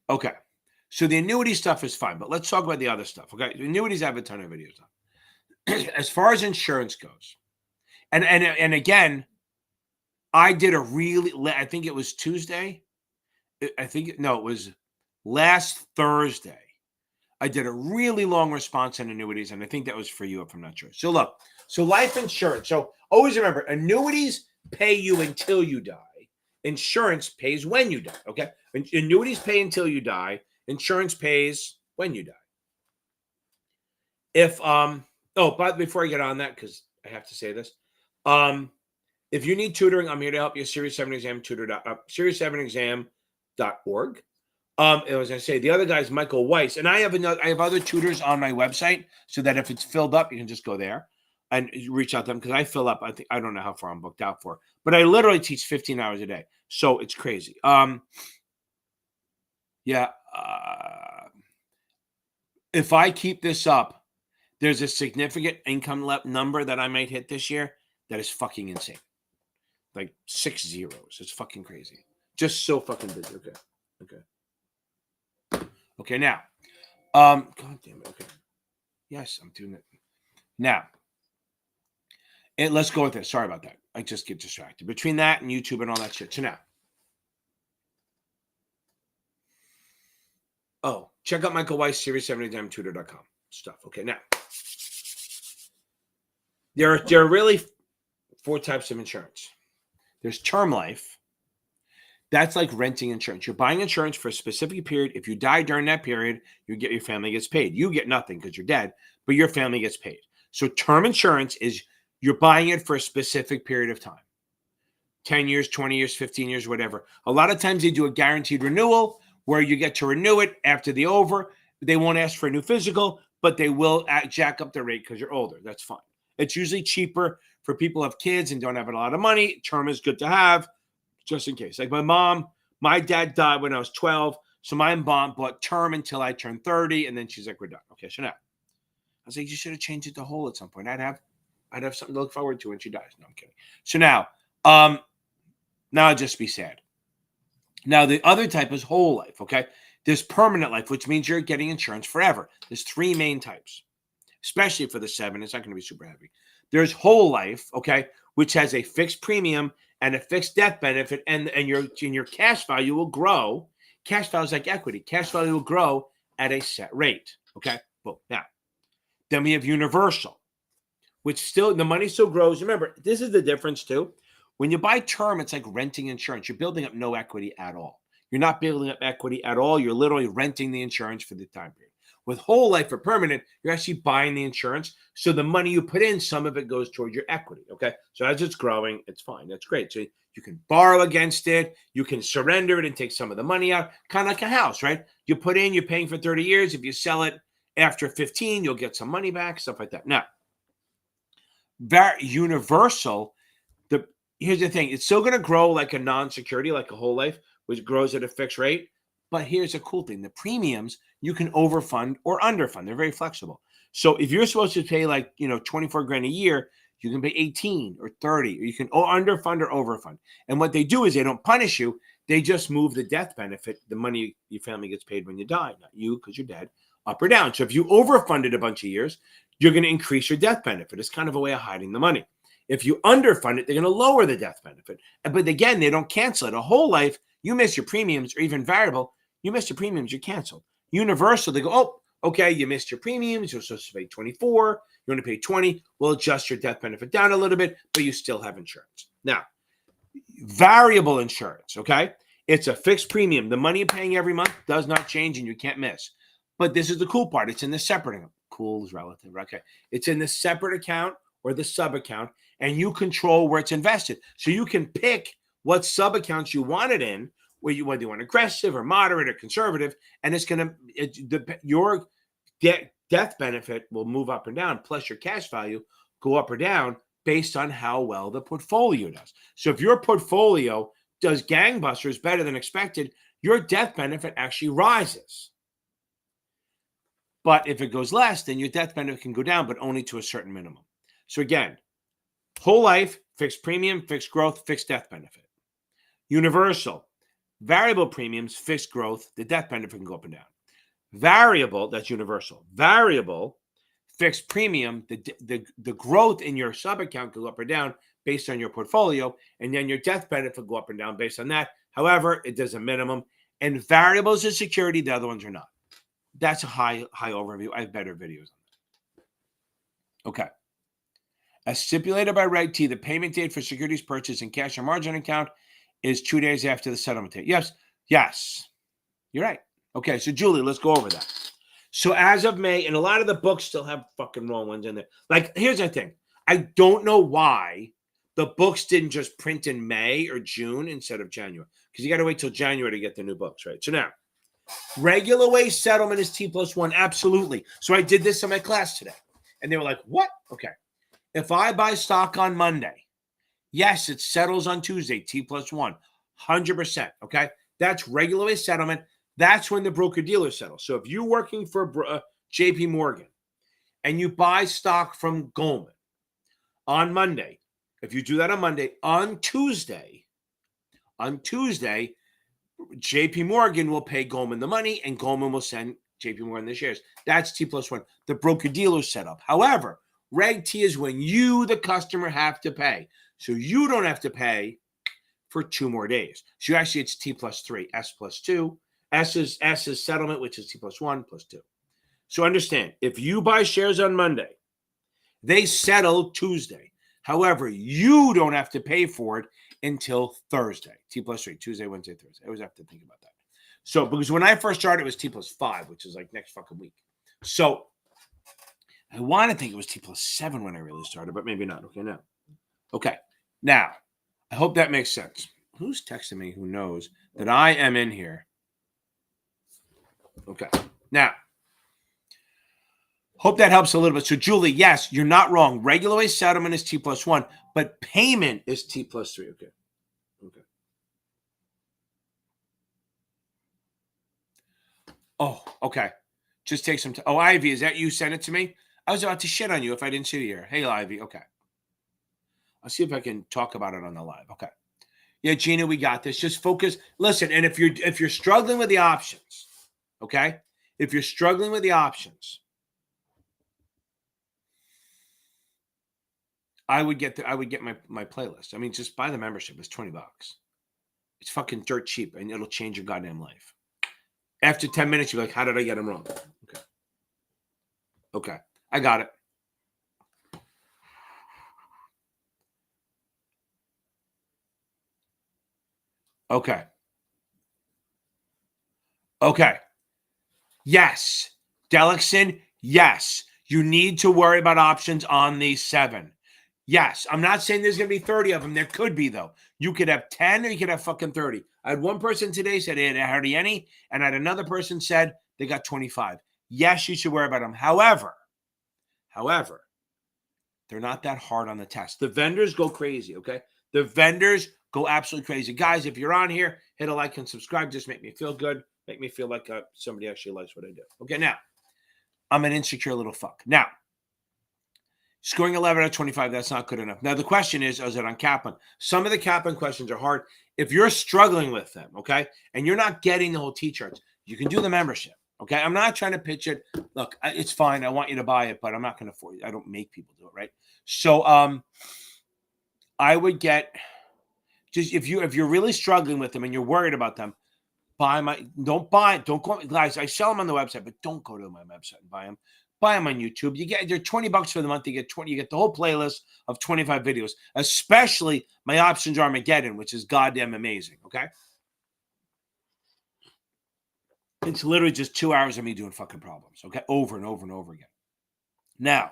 Okay. So the annuity stuff is fine, but let's talk about the other stuff. Okay. The annuities I have a ton of videos on. As far as insurance goes, and again, I did I think it was Tuesday. It was last Thursday, I did a really long response on annuities, and I think that was for you, if I'm not sure. So look, so life insurance. So always remember, annuities pay you until you die. Insurance pays when you die, okay? Annuities pay until you die. Insurance pays when you die. Before I get on that, because I have to say this, if you need tutoring, I'm here to help you. Series 7 exam tutor. Series7exam.org. I was going to say the other guy is Michael Weiss, and I have other tutors on my website, so that if it's filled up, you can just go there and reach out to them, because I fill up. I don't know how far I'm booked out for, but I literally teach 15 hours a day, so it's crazy. If I keep this up, there's a significant income number that I might hit this year that is fucking insane. Like 6 zeros. It's fucking crazy. Just so fucking busy. Okay, now. God damn it. Okay. Yes, I'm doing it. Now. And let's go with this. Sorry about that. I just get distracted. Between that and YouTube and all that shit. So now. Oh, check out Michael Weiss, series7examtutor.com stuff. Okay, now. There are really 4 types of insurance. There's term life. That's like renting insurance. You're buying insurance for a specific period. If you die during that period, your family gets paid. You get nothing because you're dead, but your family gets paid. So term insurance is you're buying it for a specific period of time. 10 years, 20 years, 15 years, whatever. A lot of times they do a guaranteed renewal where you get to renew it after the over. They won't ask for a new physical, but they will jack up the rate because you're older. That's fine. It's usually cheaper for people who have kids and don't have a lot of money. Term is good to have just in case. Like my dad died when I was 12. So my mom bought term until I turned 30. And then she's like, we're done. Okay. So now I was like, you should have changed it to whole at some point. I'd have something to look forward to when she dies. No, I'm kidding. So now I'll just be sad. Now, the other type is whole life. Okay. There's permanent life, which means you're getting insurance forever. There's 3 main types, especially for the 7. It's not going to be super heavy. There's whole life, okay, which has a fixed premium and a fixed death benefit, and your cash value will grow. Cash value is like equity. Cash value will grow at a set rate, okay? Well, now, then we have universal, which still, the money still grows. Remember, this is the difference too. When you buy term, it's like renting insurance. You're building up no equity at all. You're not building up equity at all. You're literally renting the insurance for the time period. With whole life or permanent, you're actually buying the insurance. So the money you put in, some of it goes toward your equity. Okay. So as it's growing, it's fine. That's great. So you can borrow against it. You can surrender it and take some of the money out. Kind of like a house, right? You put in, you're paying for 30 years. If you sell it after 15, you'll get some money back, stuff like that. Now, universal, here's the thing. It's still going to grow like a non-security, like a whole life, which grows at a fixed rate. But here's a cool thing. The premiums, you can overfund or underfund. They're very flexible. So if you're supposed to pay like, 24 grand a year, you can pay 18 or 30, or you can underfund or overfund. And what they do is they don't punish you. They just move the death benefit, the money your family gets paid when you die, not you because you're dead, up or down. So if you overfunded a bunch of years, you're going to increase your death benefit. It's kind of a way of hiding the money. If you underfund it, they're going to lower the death benefit. But again, they don't cancel it. A whole life, you miss your premiums or even variable, you missed your premiums, you're canceled. Universal, they go, oh, okay, you missed your premiums. You're supposed to pay 24. You want to pay 20. We'll adjust your death benefit down a little bit, but you still have insurance. Now, variable insurance, okay? It's a fixed premium. The money you're paying every month does not change and you can't miss. But this is the cool part. It's in the separate account. Cool is relative, okay? It's in the separate account or the sub account, and you control where it's invested. So you can pick what sub accounts you want it in, whether you want aggressive or moderate or conservative, and it's going to, your death benefit will move up and down, plus your cash value go up or down based on how well the portfolio does. So if your portfolio does gangbusters better than expected, your death benefit actually rises. But if it goes less, then your death benefit can go down, but only to a certain minimum. So again, whole life, fixed premium, fixed growth, fixed death benefit. Universal, variable premiums, fixed growth, the death benefit can go up and down. Variable, that's universal. Variable, fixed premium, the growth in your sub-account can go up or down based on your portfolio, and then your death benefit go up and down based on that. However, it does a minimum, And variables is security. The other ones are not. That's a high overview. I have better videos on that. Okay. As stipulated by Reg T, the payment date for securities purchase and cash or margin account is 2 days after the settlement date. Yes. You're right. Okay, so Julie, let's go over that. So as of May, and a lot of the books still have fucking wrong ones in there. Like, here's the thing. I don't know why the books didn't just print in May or June instead of January. Because you got to wait till January to get the new books, right? So now, regular way settlement is T+1. Absolutely. So I did this in my class today. And they were like, what? Okay. If I buy stock on Monday, yes, it settles on Tuesday, T+1. 100%. Okay. That's regular way settlement. That's when the broker-dealer settles. So if you're working for JP Morgan and you buy stock from Goldman on Monday, if you do that on Monday, on Tuesday, JP Morgan will pay Goldman the money and Goldman will send JP Morgan the shares. That's T+1, the broker-dealer setup. However, Reg T is when you, the customer, have to pay. So you don't have to pay for 2 more days. So actually it's T+3, S+2. S is settlement, which is T+1 plus 2. So understand, if you buy shares on Monday, they settle Tuesday. However, you don't have to pay for it until Thursday, T+3, Tuesday, Wednesday, Thursday. I always have to think about that. So because when I first started, it was T+5, which is like next fucking week. So I want to think it was T+7 when I really started, but maybe not. Okay, now, I hope that makes sense. Who's texting me who knows that I am in here? Okay. Now, hope that helps a little bit. So, Julie, yes, you're not wrong. Regular way settlement is T+1, but payment is T+3. Okay. Oh, okay. Just take some time. Oh, Ivy, is that you? Send it to me. I was about to shit on you if I didn't see you here. Hey, Ivy. Okay. I'll see if I can talk about it on the live. Okay. Yeah, Gina, we got this. Just focus. Listen, and if you're struggling with the options, okay? If you're struggling with the options, I would get my playlist. I mean, just buy the membership. It's $20. It's fucking dirt cheap, and it'll change your goddamn life. After 10 minutes, you're like, how did I get them wrong? Okay. I got it. Okay. Yes. Delixon, yes. You need to worry about options on these 7. Yes. I'm not saying there's going to be 30 of them. There could be, though. You could have 10 or you could have fucking 30. I had one person today said they had hardly any, and I had another person said they got 25. Yes, you should worry about them. However, they're not that hard on the test. The vendors go crazy, okay? The vendors go absolutely crazy. Guys, if you're on here, hit a like and subscribe. Just make me feel good. Make me feel like somebody actually likes what I do. Okay, now, I'm an insecure little fuck. Now, scoring 11 out of 25, that's not good enough. Now, the question is it on Kaplan? Some of the Kaplan questions are hard. If you're struggling with them, okay, and you're not getting the whole T-charts, you can do the membership, okay? I'm not trying to pitch it. Look, it's fine. I want you to buy it, but I'm not going to force you. I don't make people do it, right? So I would get, just if you're really struggling with them and you're worried about them, don't go, guys, I sell them on the website, but don't go to my website and buy them. Buy them on YouTube. They're $20 for the month. You get the whole playlist of 25 videos, especially my Options Armageddon, which is goddamn amazing. Okay. It's literally just 2 hours of me doing fucking problems. Okay. Over and over and over again. Now,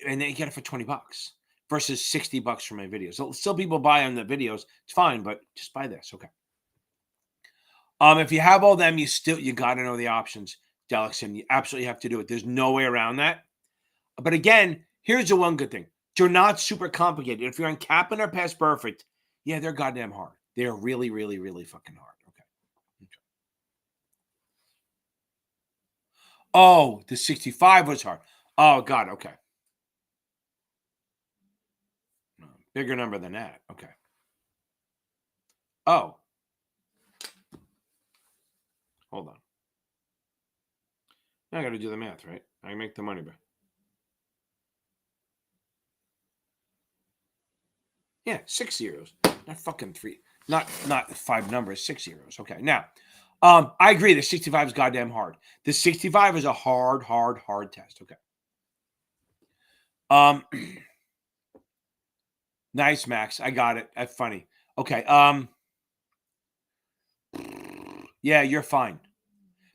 and then you get it for $20 versus $60 for my videos. So still people buy on the videos. It's fine, but just buy this. Okay. If you have all them, you got to know the options, Delixon. You absolutely have to do it. There's no way around that. But again, here's the one good thing. They're not super complicated. If you're on Kaplan or Past Perfect, yeah, they're goddamn hard. They're really, really, really fucking hard. Okay. Oh, the 65 was hard. Oh, God. Okay. No, bigger number than that. Okay. Oh. Hold on. Now I got to do the math, right? I make the money back. Yeah, 6 zeros. Not fucking 3. Not 5 numbers, 6 zeros. Okay. Now, I agree. The 65 is goddamn hard. The 65 is a hard test. Okay. Nice, Max. I got it. That's funny. Okay. Yeah, you're fine.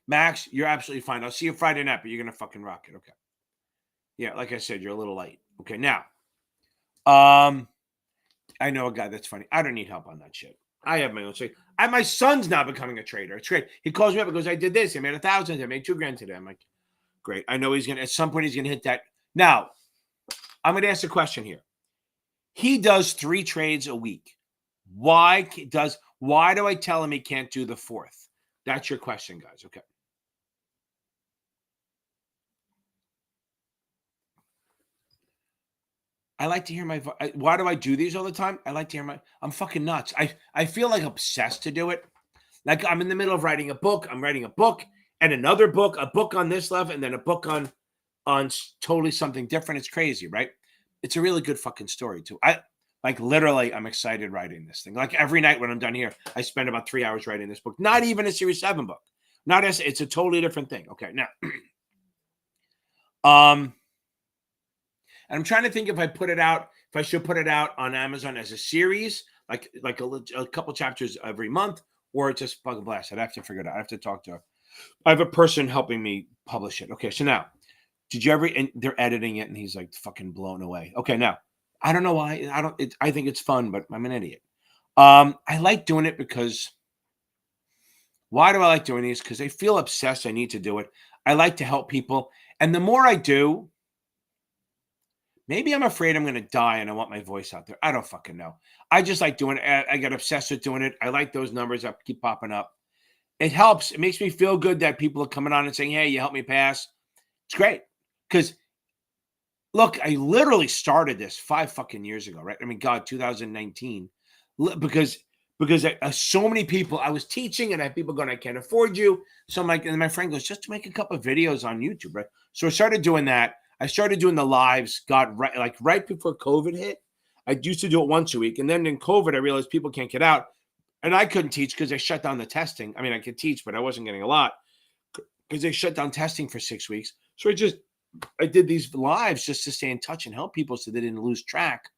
Max, you're absolutely fine. I'll see you Friday night, but you're gonna fucking rock it. Okay. Yeah, like I said, you're a little late. Okay, now. I know a guy that's funny. I don't need help on that shit. I have my own say. My son's now becoming a trader. It's great. He calls me up and goes, I did this. I made 1,000. I made $2,000 today. I'm like, great. I know he's gonna at some point he's gonna hit that. Now, I'm gonna ask a question here. He does 3 trades a week. Why do I tell him he can't do the 4th? That's your question, guys. Okay. I like to hear my why do I do these all the time? I like to hear I'm fucking nuts. I feel like obsessed to do it. Like I'm in the middle of writing a book. I'm writing a book and another book, a book on this level, and then a book on totally something different. It's crazy, right? It's a really good fucking story too. Literally, I'm excited writing this thing. Like every night when I'm done here, I spend about 3 hours writing this book. Not even a Series 7 book. It's a totally different thing. Okay, now, and I'm trying to think if I should put it out on Amazon as a series, like a couple chapters every month, or just bug a blast. I'd have to figure it out. I have to talk to her. I have a person helping me publish it. Okay, so now, did you ever? And they're editing it, and he's like fucking blown away. Okay, now I don't know why. I think it's fun, but I'm an idiot. I like doing it because. Why do I like doing these? Because I feel obsessed. I need to do it. I like to help people, and the more I do, maybe I'm afraid I'm going to die, and I want my voice out there. I don't fucking know. I just like doing it. I get obsessed with doing it. I like those numbers that keep popping up. It helps. It makes me feel good that people are coming on and saying, "Hey, you helped me pass." It's great because. Look, I literally started this 5 fucking years ago, right? I mean, God, 2019, because so many people I was teaching, and I had people going, "I can't afford you." So I'm like, and my friend goes, "Just to make a couple of videos on YouTube," right? So I started doing that. I started doing the lives. God, right before COVID hit, I used to do it once a week, and then in COVID, I realized people can't get out, and I couldn't teach because they shut down the testing. I mean, I could teach, but I wasn't getting a lot because they shut down testing for 6 weeks. So I did these lives just to stay in touch and help people so they didn't lose track.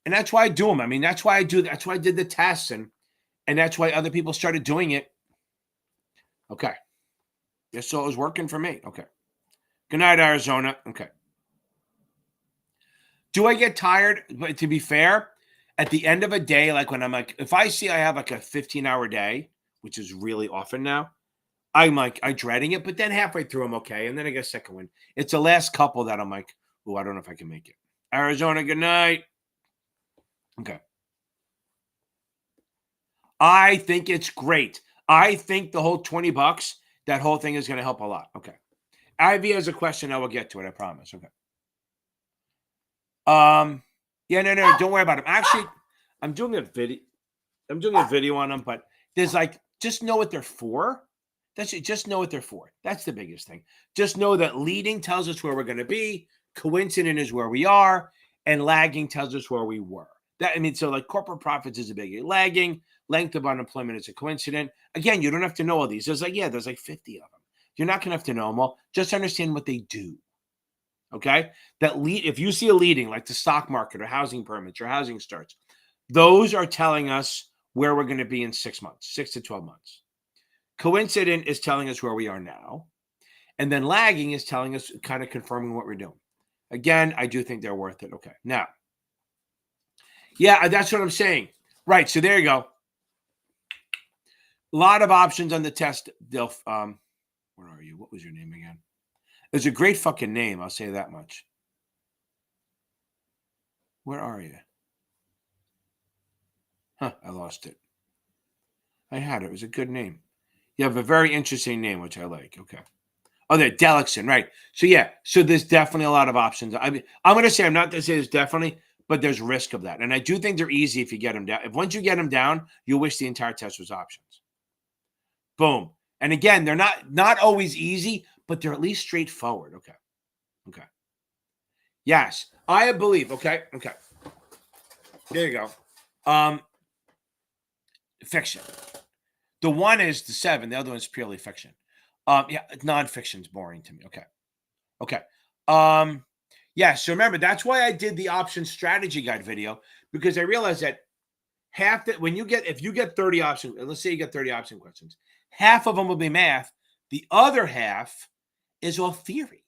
And that's why I do them. I mean, that's why I do. That's why I did the tests, and that's why other people started doing it. Okay. Yeah, so it was working for me. Okay. Good night, Arizona. Okay. Do I get tired? But to be fair, at the end of a day, like when I'm like, if I see I have like a 15-hour day, which is really often now, I'm dreading it, but then halfway through, I'm okay. And then I get a second one. It's the last couple that I'm like, oh, I don't know if I can make it. Arizona, good night. Okay. I think it's great. I think the whole $20, that whole thing is going to help a lot. Okay. Ivy has a question. I will get to it. I promise. Okay. Yeah, no, don't worry about it. Actually, I'm doing a video on them, but there's just know what they're for. That's it. Just know what they're for. That's the biggest thing. Just know that leading tells us where we're going to be. Coincident is where we are, and lagging tells us where we were. So corporate profits is a biggie. Lagging, length of unemployment is a coincident. Again, you don't have to know all these. There's 50 of them. You're not going to have to know them all. Just understand what they do. Okay? If you see a leading like the stock market or housing permits or housing starts, those are telling us where we're going to be in 6 months, 6 to 12 months. Coincident is telling us where we are now. And then lagging is telling us, kind of confirming what we're doing. Again, I do think they're worth it. Okay. Now, yeah, that's what I'm saying. Right. So there you go. A lot of options on the test. Where are you? What was your name again? It's a great fucking name. I'll say that much. Where are you? Huh. I lost it. I had it. It was a good name. You have a very interesting name, which I like. Okay. Oh, they're Delixon, right? So yeah, so there's definitely a lot of options. I mean, I'm going to say I'm not going to say there's definitely, but there's risk of that, and I do think they're easy if you get them down. If once you get them down, you'll wish the entire test was options. Boom. And again, they're not always easy, but they're at least straightforward. Okay. Yes, I believe. Okay. There you go. Fiction. The one is the 7. The other one is purely fiction. Yeah, nonfiction's boring to me. Okay. Yeah, so remember, that's why I did the option strategy guide video, because I realized that if you get 30 options, let's say you get 30 option questions, half of them will be math. The other half is all theory.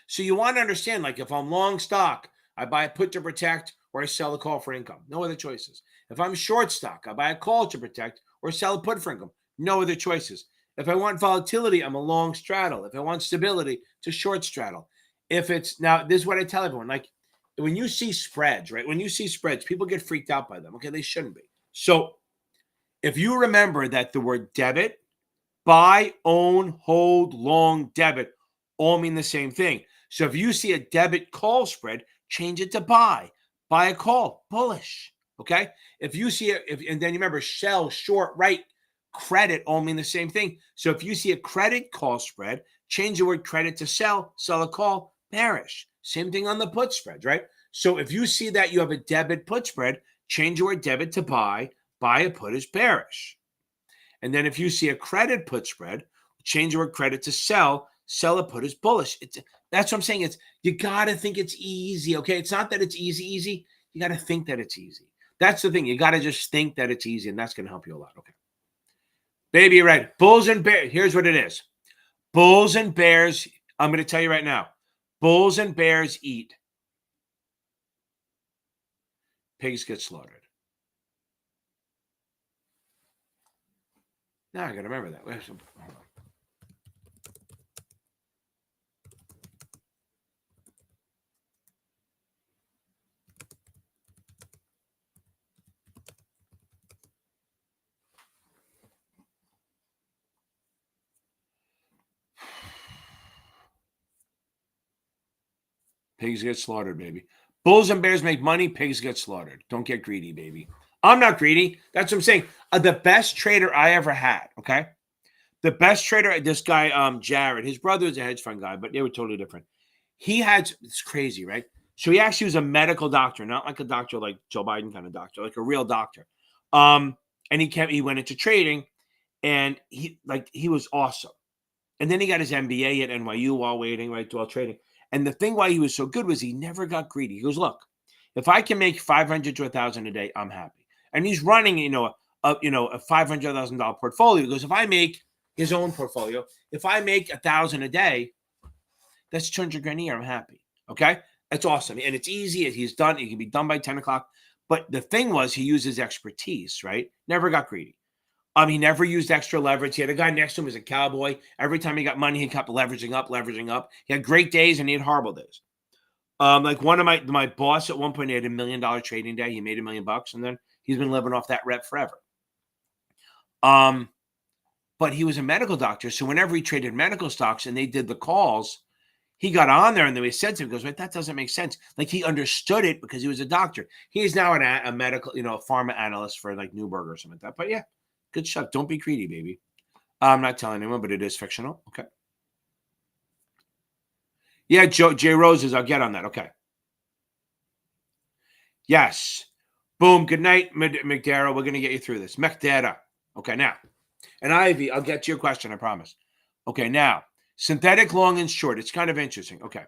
So you want to understand, like, if I'm long stock, I buy a put to protect or I sell a call for income. No other choices. If I'm short stock, I buy a call to protect or sell a put for income. No other choices. If I want volatility, I'm a long straddle. If I want stability, it's a short straddle. Now, this is what I tell everyone. Like, when you see spreads, right? When you see spreads, people get freaked out by them. Okay, they shouldn't be. So if you remember that the word debit, buy, own, hold, long, debit all mean the same thing. So if you see a debit call spread, change it to buy. Buy a call, bullish. Okay. If you see and then you remember sell, short, right, credit all mean the same thing. So if you see a credit call spread, change the word credit to sell a call, bearish. Same thing on the put spreads, right? So if you see that you have a debit put spread, change your word debit to buy a put is bearish. And then if you see a credit put spread, change your word credit to sell a put is bullish. That's what I'm saying. You got to think it's easy, okay? It's not that it's easy. You got to think that it's easy. That's the thing. You got to just think that it's easy, and that's going to help you a lot, okay? Baby, you're right. Bulls and bears. Here's what it is. Bulls and bears, I'm going to tell you right now. Bulls and bears eat. Pigs get slaughtered. Now I got to remember that. Hold on. Pigs get slaughtered, baby. Bulls and bears make money. Pigs get slaughtered. Don't get greedy, baby. I'm not greedy. That's what I'm saying. The best trader I ever had, okay? The best trader, this guy, Jared, his brother was a hedge fund guy, but they were totally different. It's crazy, right? So he actually was a medical doctor, not like a doctor like Joe Biden kind of doctor, like a real doctor. And he went into trading, and he was awesome. And then he got his MBA at NYU while waiting, right, while trading. And the thing why he was so good was he never got greedy. He goes, look, if I can make $500 to $1,000 a day, I'm happy. And he's running, a $500,000 portfolio. He goes, if I make his own portfolio, if I make $1,000 a day, that's 200 grand a year. I'm happy. Okay. That's awesome. And it's easy. He's done. It can be done by 10 o'clock. But the thing was, he used his expertise, right? Never got greedy. He never used extra leverage. He had a guy next to him who was a cowboy. Every time he got money, he kept leveraging up. He had great days and he had horrible days. Like one of my boss at one point, he had $1 million trading day. He made $1 million, and then he's been living off that rep forever. But he was a medical doctor, so whenever he traded medical stocks and they did the calls, he got on there and then he said to him, he goes, wait, that doesn't make sense. Like he understood it because he was a doctor. He's now a medical, a pharma analyst for like Newberg or something like that. But yeah, good stuff. Don't be greedy, baby. I'm not telling anyone, but it is fictional. Okay. Yeah, Jay Roses, I'll get on that. Okay. Yes. Boom. Good night, McDara. We're going to get you through this. McDara. Okay, now. And Ivy, I'll get to your question, I promise. Okay, now. Synthetic long and short. It's kind of interesting. Okay.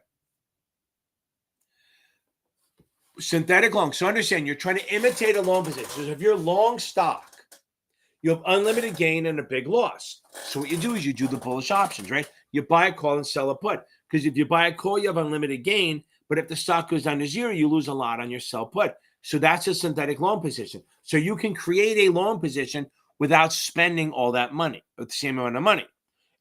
Synthetic long. So understand, you're trying to imitate a long position. So if you're long stock, you have unlimited gain and a big loss. So what you do is you do the bullish options, right? You buy a call and sell a put. Because if you buy a call, you have unlimited gain. But if the stock goes down to zero, you lose a lot on your sell put. So that's a synthetic long position. So you can create a long position without spending all that money, with the same amount of money.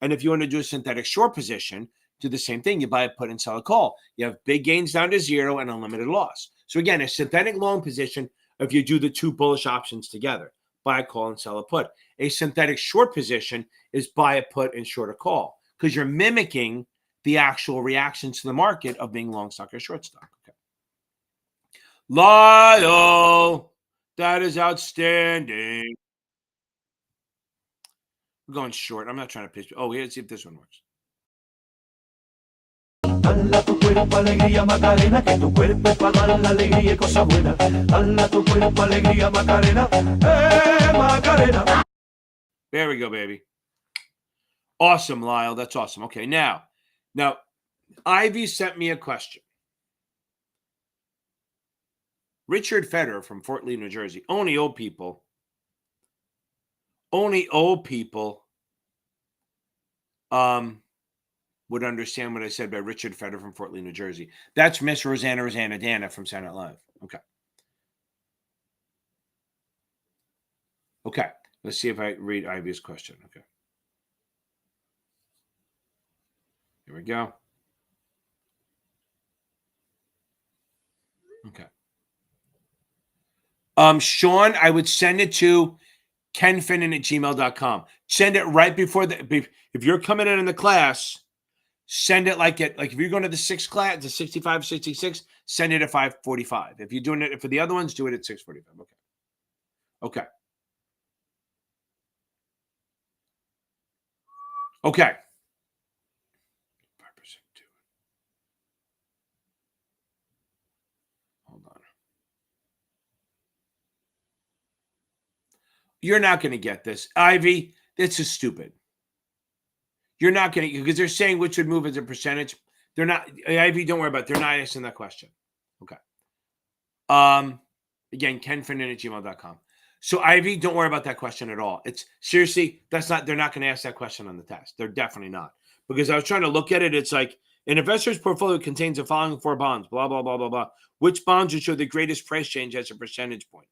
And if you want to do a synthetic short position, do the same thing. You buy a put and sell a call. You have big gains down to zero and unlimited loss. So again, a synthetic long position, if you do the two bullish options together, buy a call and sell a put. A synthetic short position is buy a put and short a call, because you're mimicking the actual reactions to the market of being long stock or short stock. Okay. Lyle, that is outstanding. We're going short. I'm not trying to pitch. Oh, let's see if this one works. Dala tu cuerpo alegría Macarena, que tu cuerpo es para dar la alegría y cosas buenas. Dala tu cuerpo alegría Macarena, Macarena. There we go, baby. Awesome, Lyle. That's awesome. Okay, now, Ivy sent me a question. Richard Federer from Fort Lee, New Jersey. Only old people would understand what I said by Richard Federer from Fort Lee, New Jersey. That's Miss Rosanna Dana from Saturday Night Live. Okay. Let's see if I read Ivy's question. Okay. Here we go. Okay. Sean, I would send it to kenfinnan@gmail.com. Send it right before if you're coming in the class, send it like if you're going to the 6th class, the 65, 66, send it at 5:45. If you're doing it for the other ones, do it at 6:45. Okay. Okay. 5% to it. Hold on. You're not going to get this. Ivy, this is stupid. You're not going to, because they're saying which would move as a percentage. They're not, Ivy, don't worry about it. They're not asking that question. Okay. Again, kenfinnan@gmail.com. So Ivy, don't worry about that question at all. It's seriously, they're not going to ask that question on the test. They're definitely not. Because I was trying to look at it. It's like an investor's portfolio contains the following 4 bonds, blah, blah, blah, blah, blah. Which bonds would show the greatest price change as a percentage point?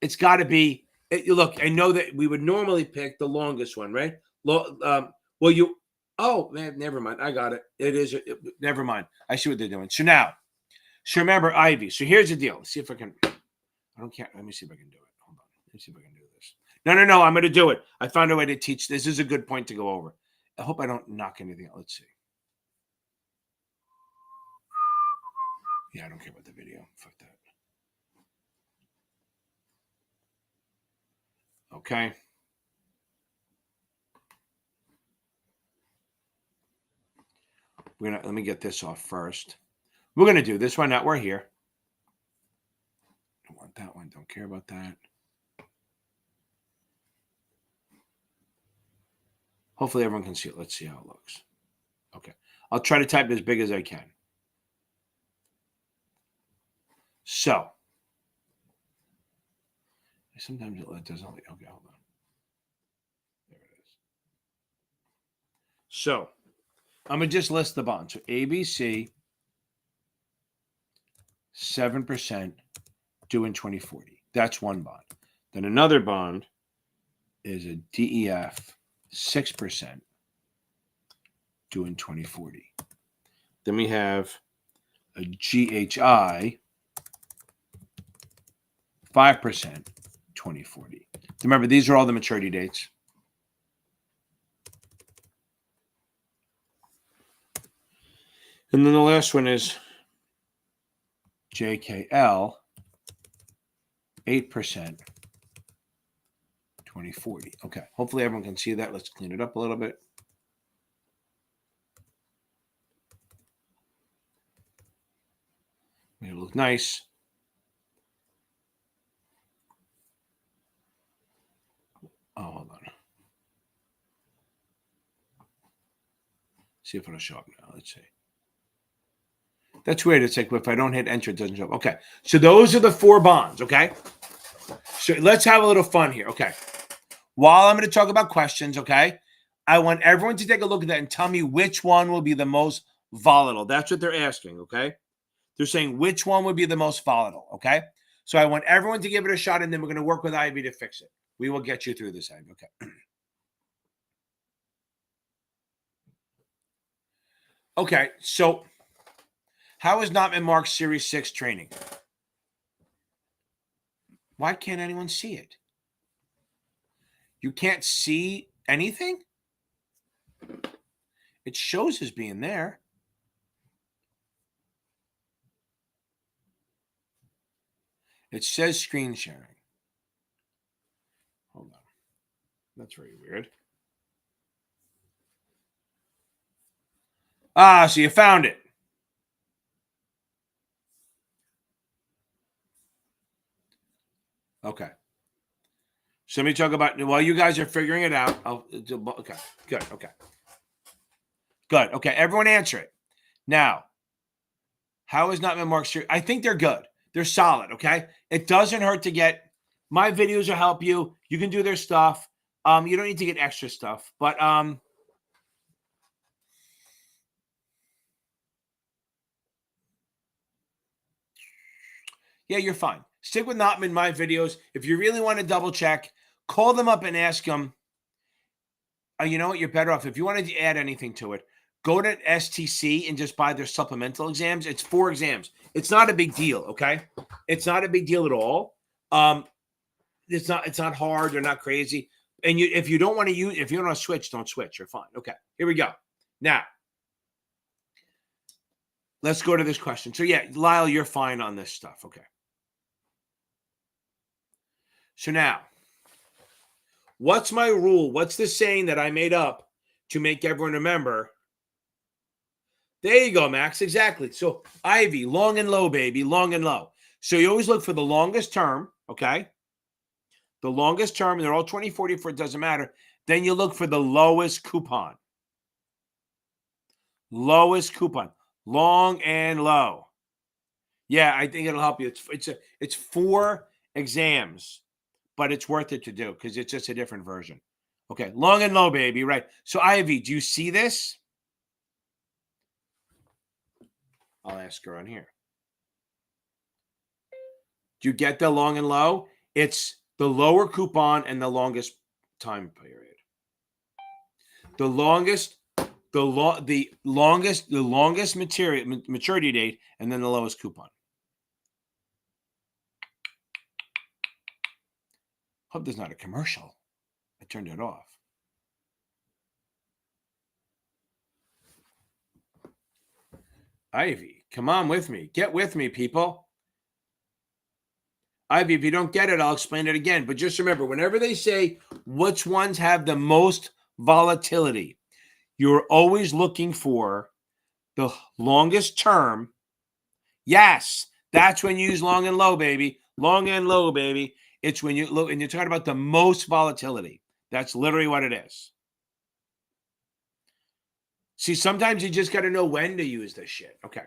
It's got to be, look, I know that we would normally pick the longest one, right? Never mind. I got it. Never mind. I see what they're doing. So remember Ivy. So here's the deal. Let's see if I can, let me see if I can do it. Hold on. Let me see if I can do this. No. I'm going to do it. I found a way to teach. This is a good point to go over. I hope I don't knock anything out. Let's see. Yeah, I don't care about the video. Fuck that. Okay. Let me get this off first. We're going to do this one. Now we're here. Don't want that one. Don't care about that. Hopefully everyone can see it. Let's see how it looks. Okay. I'll try to type as big as I can. So. Sometimes it doesn't. Okay, hold on. There it is. So. I'm going to just list the bonds. So ABC, 7% due in 2040. That's one bond. Then another bond is a DEF, 6% due in 2040. Then we have a GHI, 5%, 2040. Remember, these are all the maturity dates. And then the last one is JKL, 8%, 2040. Okay. Hopefully everyone can see that. Let's clean it up a little bit. Make it look nice. Oh, hold on. See if it'll show up now. Let's see. That's weird. It's like if I don't hit enter, it doesn't show up. Okay. So those are the 4 bonds. Okay. So let's have a little fun here. Okay. While I'm going to talk about questions, okay, I want everyone to take a look at that and tell me which one will be the most volatile. That's what they're asking. Okay. They're saying which one would be the most volatile. Okay. So I want everyone to give it a shot, and then we're going to work with Ivy to fix it. We will get you through this, Ivy. Okay. Okay. So how is not in Mark's Series 6 training? Why can't anyone see it? You can't see anything? It shows as being there. It says screen sharing. Hold on. That's very weird. So you found it. Okay. So let me talk about, while you guys are figuring it out. Okay, good. Okay. Good. Okay. Everyone answer it. Now, how is not my mark sure? I think they're good. They're solid. Okay. It doesn't hurt to get my videos will help you. You can do their stuff. You don't need to get extra stuff, but yeah, you're fine. Stick with not in my videos. If you really want to double check, call them up and ask them. You know what? You're better off if you wanted to add anything to it. Go to STC and just buy their supplemental exams. It's 4 exams. It's not a big deal, okay? It's not a big deal at all. It's not hard. They're not crazy. And if you don't want to switch, don't switch. You're fine. Okay, here we go. Now, let's go to this question. So yeah, Lyle, you're fine on this stuff. Okay. So now, what's my rule? What's the saying that I made up to make everyone remember? There you go, Max. Exactly. So Ivy, long and low, baby, long and low. So you always look for the longest term, okay? The longest term, and they're all 20, 40, for it doesn't matter. Then you look for the lowest coupon. Lowest coupon. Long and low. Yeah, I think it'll help you. It's 4 exams, but it's worth it to do because it's just a different version. Okay, long and low, baby, right. So Ivy, do you see this? I'll ask her on here. Do you get the long and low? It's the lower coupon and the longest time period. The longest maturity date, and then the lowest coupon. Hope there's not a commercial. I turned it off. Ivy, come on with me. Get with me, people. Ivy, if you don't get it, I'll explain it again. But just remember, whenever they say which ones have the most volatility, you're always looking for the longest term. Yes, that's when you use long and low, baby. Long and low, baby. It's when you look and you're talking about the most volatility. That's literally what it is. See, sometimes you just got to know when to use this shit. Okay.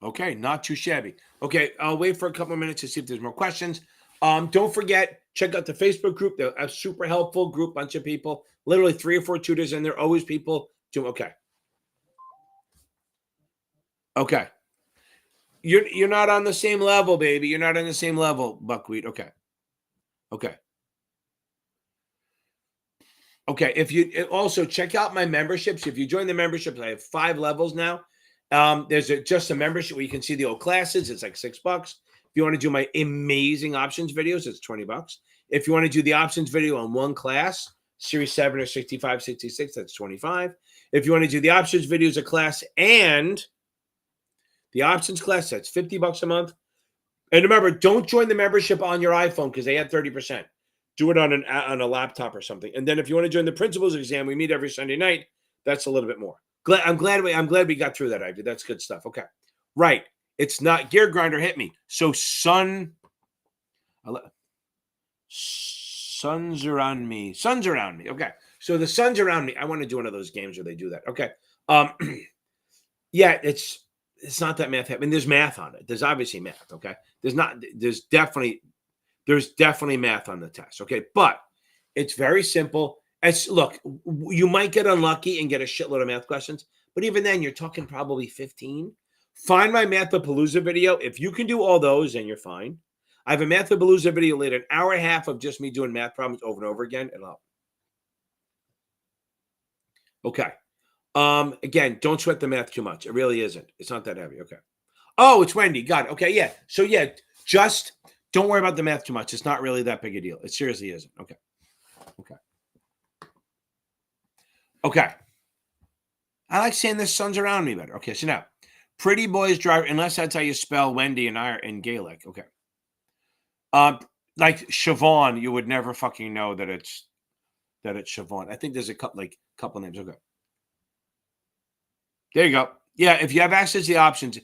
Okay, not too shabby. Okay, I'll wait for a couple of minutes to see if there's more questions. Don't forget, check out the Facebook group. They're a super helpful group, bunch of people. Literally 3 or 4 tutors in there. Always people do. Okay. Okay. You're not on the same level, baby. You're not on the same level, Buckwheat. Okay. Okay. Okay. If you also check out my memberships, if you join the memberships, I have 5 levels now. There's just a membership where you can see the old classes. It's like $6. If you want to do my amazing options videos, it's $20. If you want to do the options video on one class, series 7 or 65, 66, that's $25. If you want to do the options videos a class and the options class, that's $50 a month. And remember, don't join the membership on your iPhone because they had 30%. Do it on a laptop or something. And then if you want to join the principals exam, we meet every Sunday night. That's a little bit more. I'm glad we got through that, Ivy. That's good stuff. Okay. Right. It's not Gear Grinder hit me. So suns around me. Suns around me. Okay. So the suns around me. I want to do one of those games where they do that. Okay. Yeah, it's not that math. I mean, there's math on it. There's obviously math. Okay. There's definitely math on the test. Okay. But it's very simple. Look, you might get unlucky and get a shitload of math questions, but even then you're talking probably 15. Find my Mathapalooza video. If you can do all those, then you're fine. I have a Mathapalooza video later, an hour and a half of just me doing math problems over and over again. It'll help. Okay. Again, don't sweat the math too much. It really isn't. It's not that heavy. Okay. Oh, it's Wendy. Got it. Okay. Yeah. So yeah, just don't worry about the math too much. It's not really that big a deal. It seriously isn't. Okay. Okay. Okay. I like saying the sun's around me better. Okay. So now, pretty boys drive, unless that's how you spell Wendy in Gaelic. Okay. Like Siobhan, you would never fucking know that it's Siobhan. I think there's a couple names. Okay. There you go. Yeah, if you have access to the options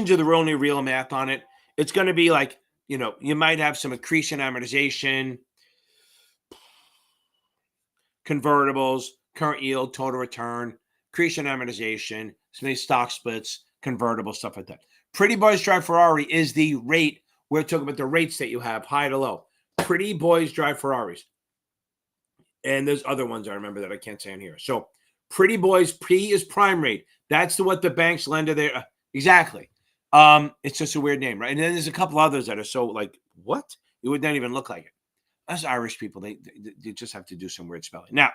are the only real math on it. It's going to be like, you might have some accretion amortization, convertibles, current yield, total return, accretion amortization, some stock splits, convertible, stuff like that. Pretty Boys Drive Ferrari is the rate. We're talking about the rates that you have, high to low. Pretty Boys Drive Ferraris. And there's other ones I remember that I can't say on here. So Pretty Boys, P is prime rate. That's what the banks lend to their exactly. It's just a weird name, right? And then there's a couple others that are so like, what? It would not even look like it. Us Irish people, they just have to do some weird spelling. Now,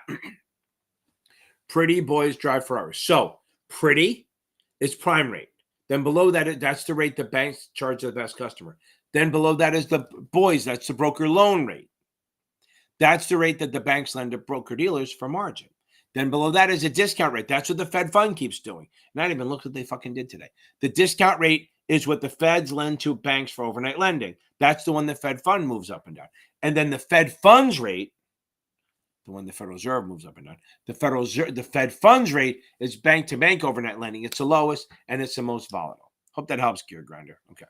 Pretty Boys Drive Ferraris. So pretty is prime rate. Then below that, that's the rate the banks charge the best customer. Then below that is the boys. That's the broker loan rate. That's the rate that the banks lend to broker dealers for margin. Then below that is a discount rate. That's what the Fed fund keeps doing. Not even look what they fucking did today. The discount rate is what the Feds lend to banks for overnight lending. That's the one the Fed fund moves up and down. And then the Fed funds rate, the one the Federal Reserve moves up and down. The Fed funds rate is bank to bank overnight lending. It's the lowest and it's the most volatile. Hope that helps, Gear Grinder. Okay.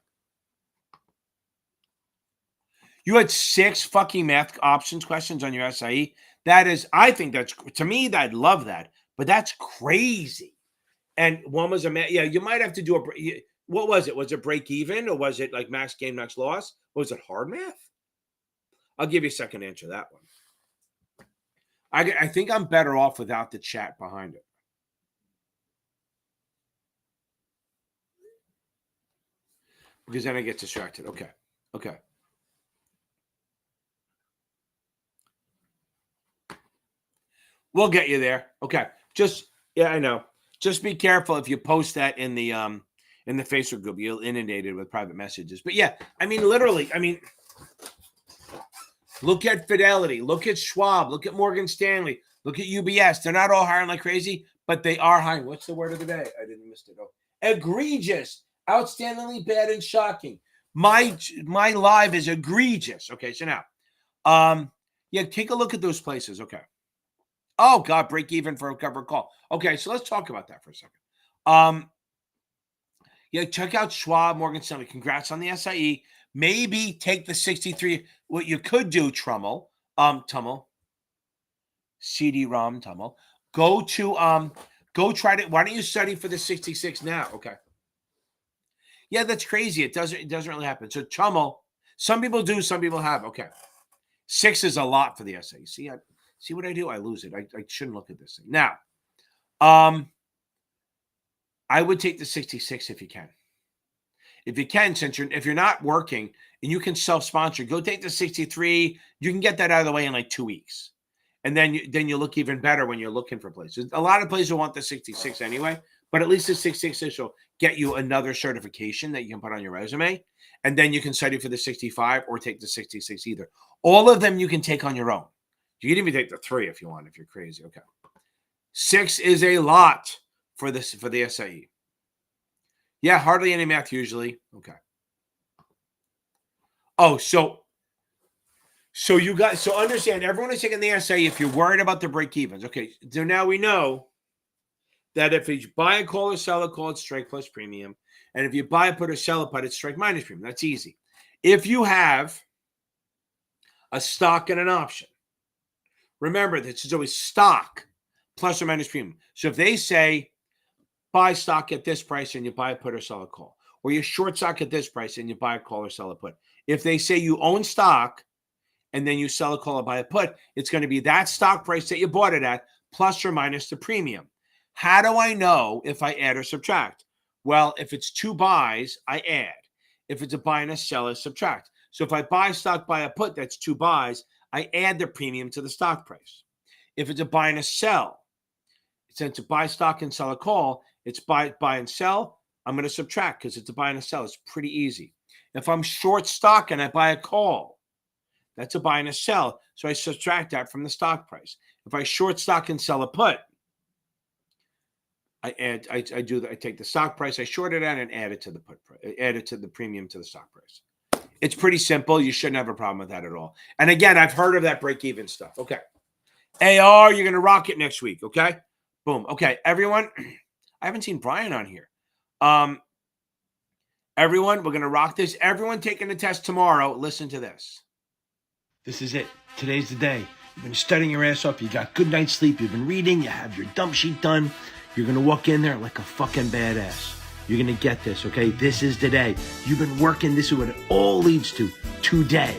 You had 6 fucking math options questions on your SIE. That is, I think that's, to me, I'd love that, but that's crazy. And one was you might have to do what was it? Was it break even or was it like max gain, max loss? Was it hard math? I'll give you a second to answer that one. I think I'm better off without the chat behind it. Because then I get distracted. Okay. We'll get you there. Okay. I know. Just be careful if you post that in the Facebook group. You'll inundate it with private messages. But yeah, literally, look at Fidelity, look at Schwab, look at Morgan Stanley, look at UBS. They're not all hiring like crazy, but they are hiring. What's the word of the day? I didn't miss it. Oh, egregious, outstandingly bad and shocking. My live is egregious. Okay, so now, take a look at those places. Okay. Oh, God, break even for a covered call. Okay, so let's talk about that for a second. Check out Schwab, Morgan Stanley. Congrats on the SIE. Maybe take the 63. What you could do, Tummel, CD-ROM, Tummel. Go try to, why don't you study for the 66 now? Okay. Yeah, that's crazy. It doesn't really happen. So Tummel, some people do, some people have. Okay. 6 is a lot for the SIE. See what I do? I lose it. I shouldn't look at this thing. Now, I would take the 66 if you can. If you can, if you're not working and you can self-sponsor, go take the 63. You can get that out of the way in like 2 weeks. And then you look even better when you're looking for places. A lot of places will want the 66 anyway, but at least the 66 will get you another certification that you can put on your resume. And then you can study for the 65 or take the 66 either. All of them you can take on your own. You can even take the 3 if you want, if you're crazy. Okay. 6 is a lot for the SIE. Yeah, hardly any math usually. Okay. Oh, so understand, everyone is taking the SIE if you're worried about the break evens. Okay, so now we know that if you buy a call or sell a call, it's strike plus premium. And if you buy a put or sell a put, it's strike minus premium. That's easy. If you have a stock and an option, remember, this is always stock plus or minus premium. So if they say buy stock at this price and you buy a put or sell a call, or you short stock at this price and you buy a call or sell a put. If they say you own stock and then you sell a call or buy a put, it's going to be that stock price that you bought it at plus or minus the premium. How do I know if I add or subtract? Well, if it's 2 buys, I add. If it's a buy and a sell, I subtract. So if I buy stock, buy a put, that's 2 buys, I add the premium to the stock price. If it's a buy and a sell, since to buy stock and sell a call, it's buy and sell, I'm going to subtract because it's a buy and a sell. It's pretty easy. If I'm short stock and I buy a call, that's a buy and a sell. So I subtract that from the stock price. If I short stock and sell a put, I take the stock price, I short it out and add it to the put price, add it to the premium to the stock price. It's pretty simple. You shouldn't have a problem with that at all. And again, I've heard of that break-even stuff. Okay. AR, you're going to rock it next week. Okay. Boom. Okay. Everyone, I haven't seen Brian on here. Everyone, we're going to rock this. Everyone taking the test tomorrow, listen to this. This is it. Today's the day. You've been studying your ass off. You got good night's sleep. You've been reading. You have your dump sheet done. You're going to walk in there like a fucking badass. You're going to get this, okay? This is the day. You've been working. This is what it all leads to. Today.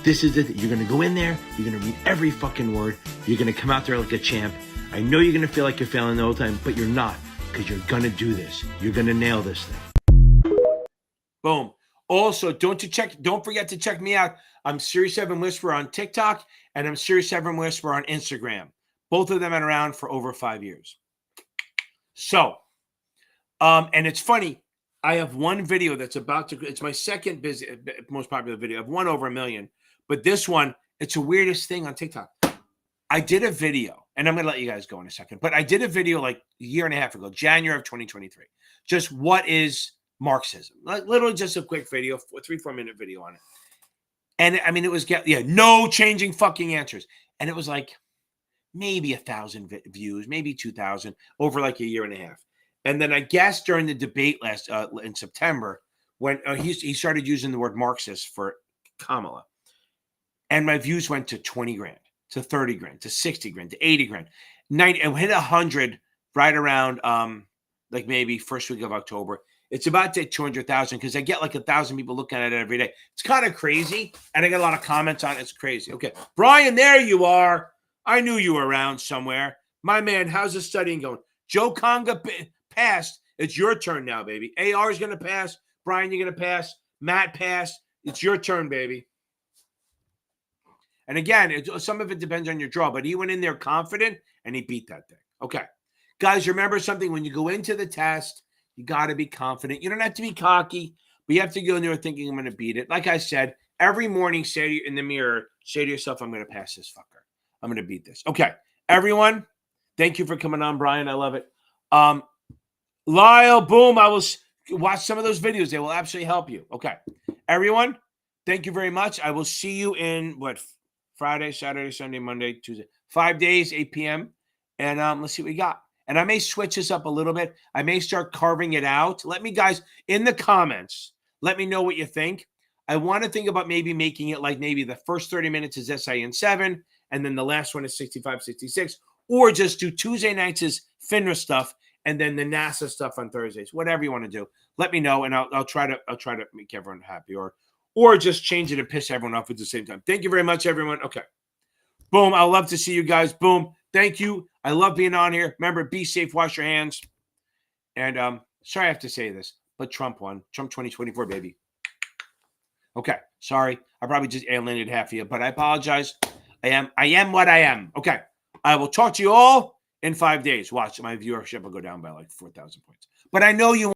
This is the you're going to go in there. You're going to read every fucking word. You're going to come out there like a champ. I know you're going to feel like you're failing the whole time, but you're not, because you're going to do this. You're going to nail this thing. Boom. Also, don't forget to check me out. I'm Series 7 Whisperer on TikTok, and I'm Series 7 Whisperer on Instagram. Both of them have been around for over 5 years. So, and it's funny, I have one video that's it's my second most popular video. I've won over 1 million, but this one, it's the weirdest thing on TikTok. I did a video, and I'm going to let you guys go in a second, but I did a video like a year and a half ago, January of 2023. Just what is Marxism? Like literally just a quick video, 3-4 minute video on it. And I mean, it was, no changing fucking answers. And it was like maybe 1,000 views, maybe 2,000 over like a year and a half. And then I guess during the debate last in September, when he started using the word Marxist for Kamala, and my views went to 20 grand, to 30 grand, to 60 grand, to 80 grand, 90, and hit 100 right around like maybe first week of October. It's about to 200,000 because I get like 1,000 people looking at it every day. It's kind of crazy, and I get a lot of comments on it. It's crazy. Okay, Brian, there you are. I knew you were around somewhere. My man, how's the studying going? Joe Conga passed. It's your turn now, baby. AR is going to pass. Brian, you're going to pass. Matt passed. It's your turn, baby. And again, some of it depends on your draw, but he went in there confident, and he beat that thing. Okay. Guys, remember something. When you go into the test, you got to be confident. You don't have to be cocky, but you have to go in there thinking I'm going to beat it. Like I said, every morning, say in the mirror, say to yourself, I'm going to pass this fucker. I'm going to beat this. Okay. Everyone, thank you for coming on, Brian. I love it. Lyle, boom. I will watch some of those videos. They will absolutely help you. Okay. Everyone, thank you very much. I will see you in Friday, Saturday, Sunday, Monday, Tuesday. 5 days, 8 p.m. And let's see what we got. And I may switch this up a little bit. I may start carving it out. Let me, guys, in the comments, let me know what you think. I want to think about maybe making it like maybe the first 30 minutes is SIN 7, and then the last one is 65, 66, or just do Tuesday nights is FINRA stuff, and then the NASAA stuff on Thursdays. Whatever you want to do, let me know, and I'll try to make everyone happy, or just change it and piss everyone off at the same time. Thank you very much, everyone. Okay, boom. I love to see you guys. Boom. Thank you. I love being on here. Remember, be safe, wash your hands. And sorry I have to say this, but Trump won. Trump 2024, baby. Okay, sorry. I probably just alienated half of you, but I apologize. I am what I am. Okay, I will talk to you all in 5 days. Watch, my viewership will go down by like 4,000 points. But I know you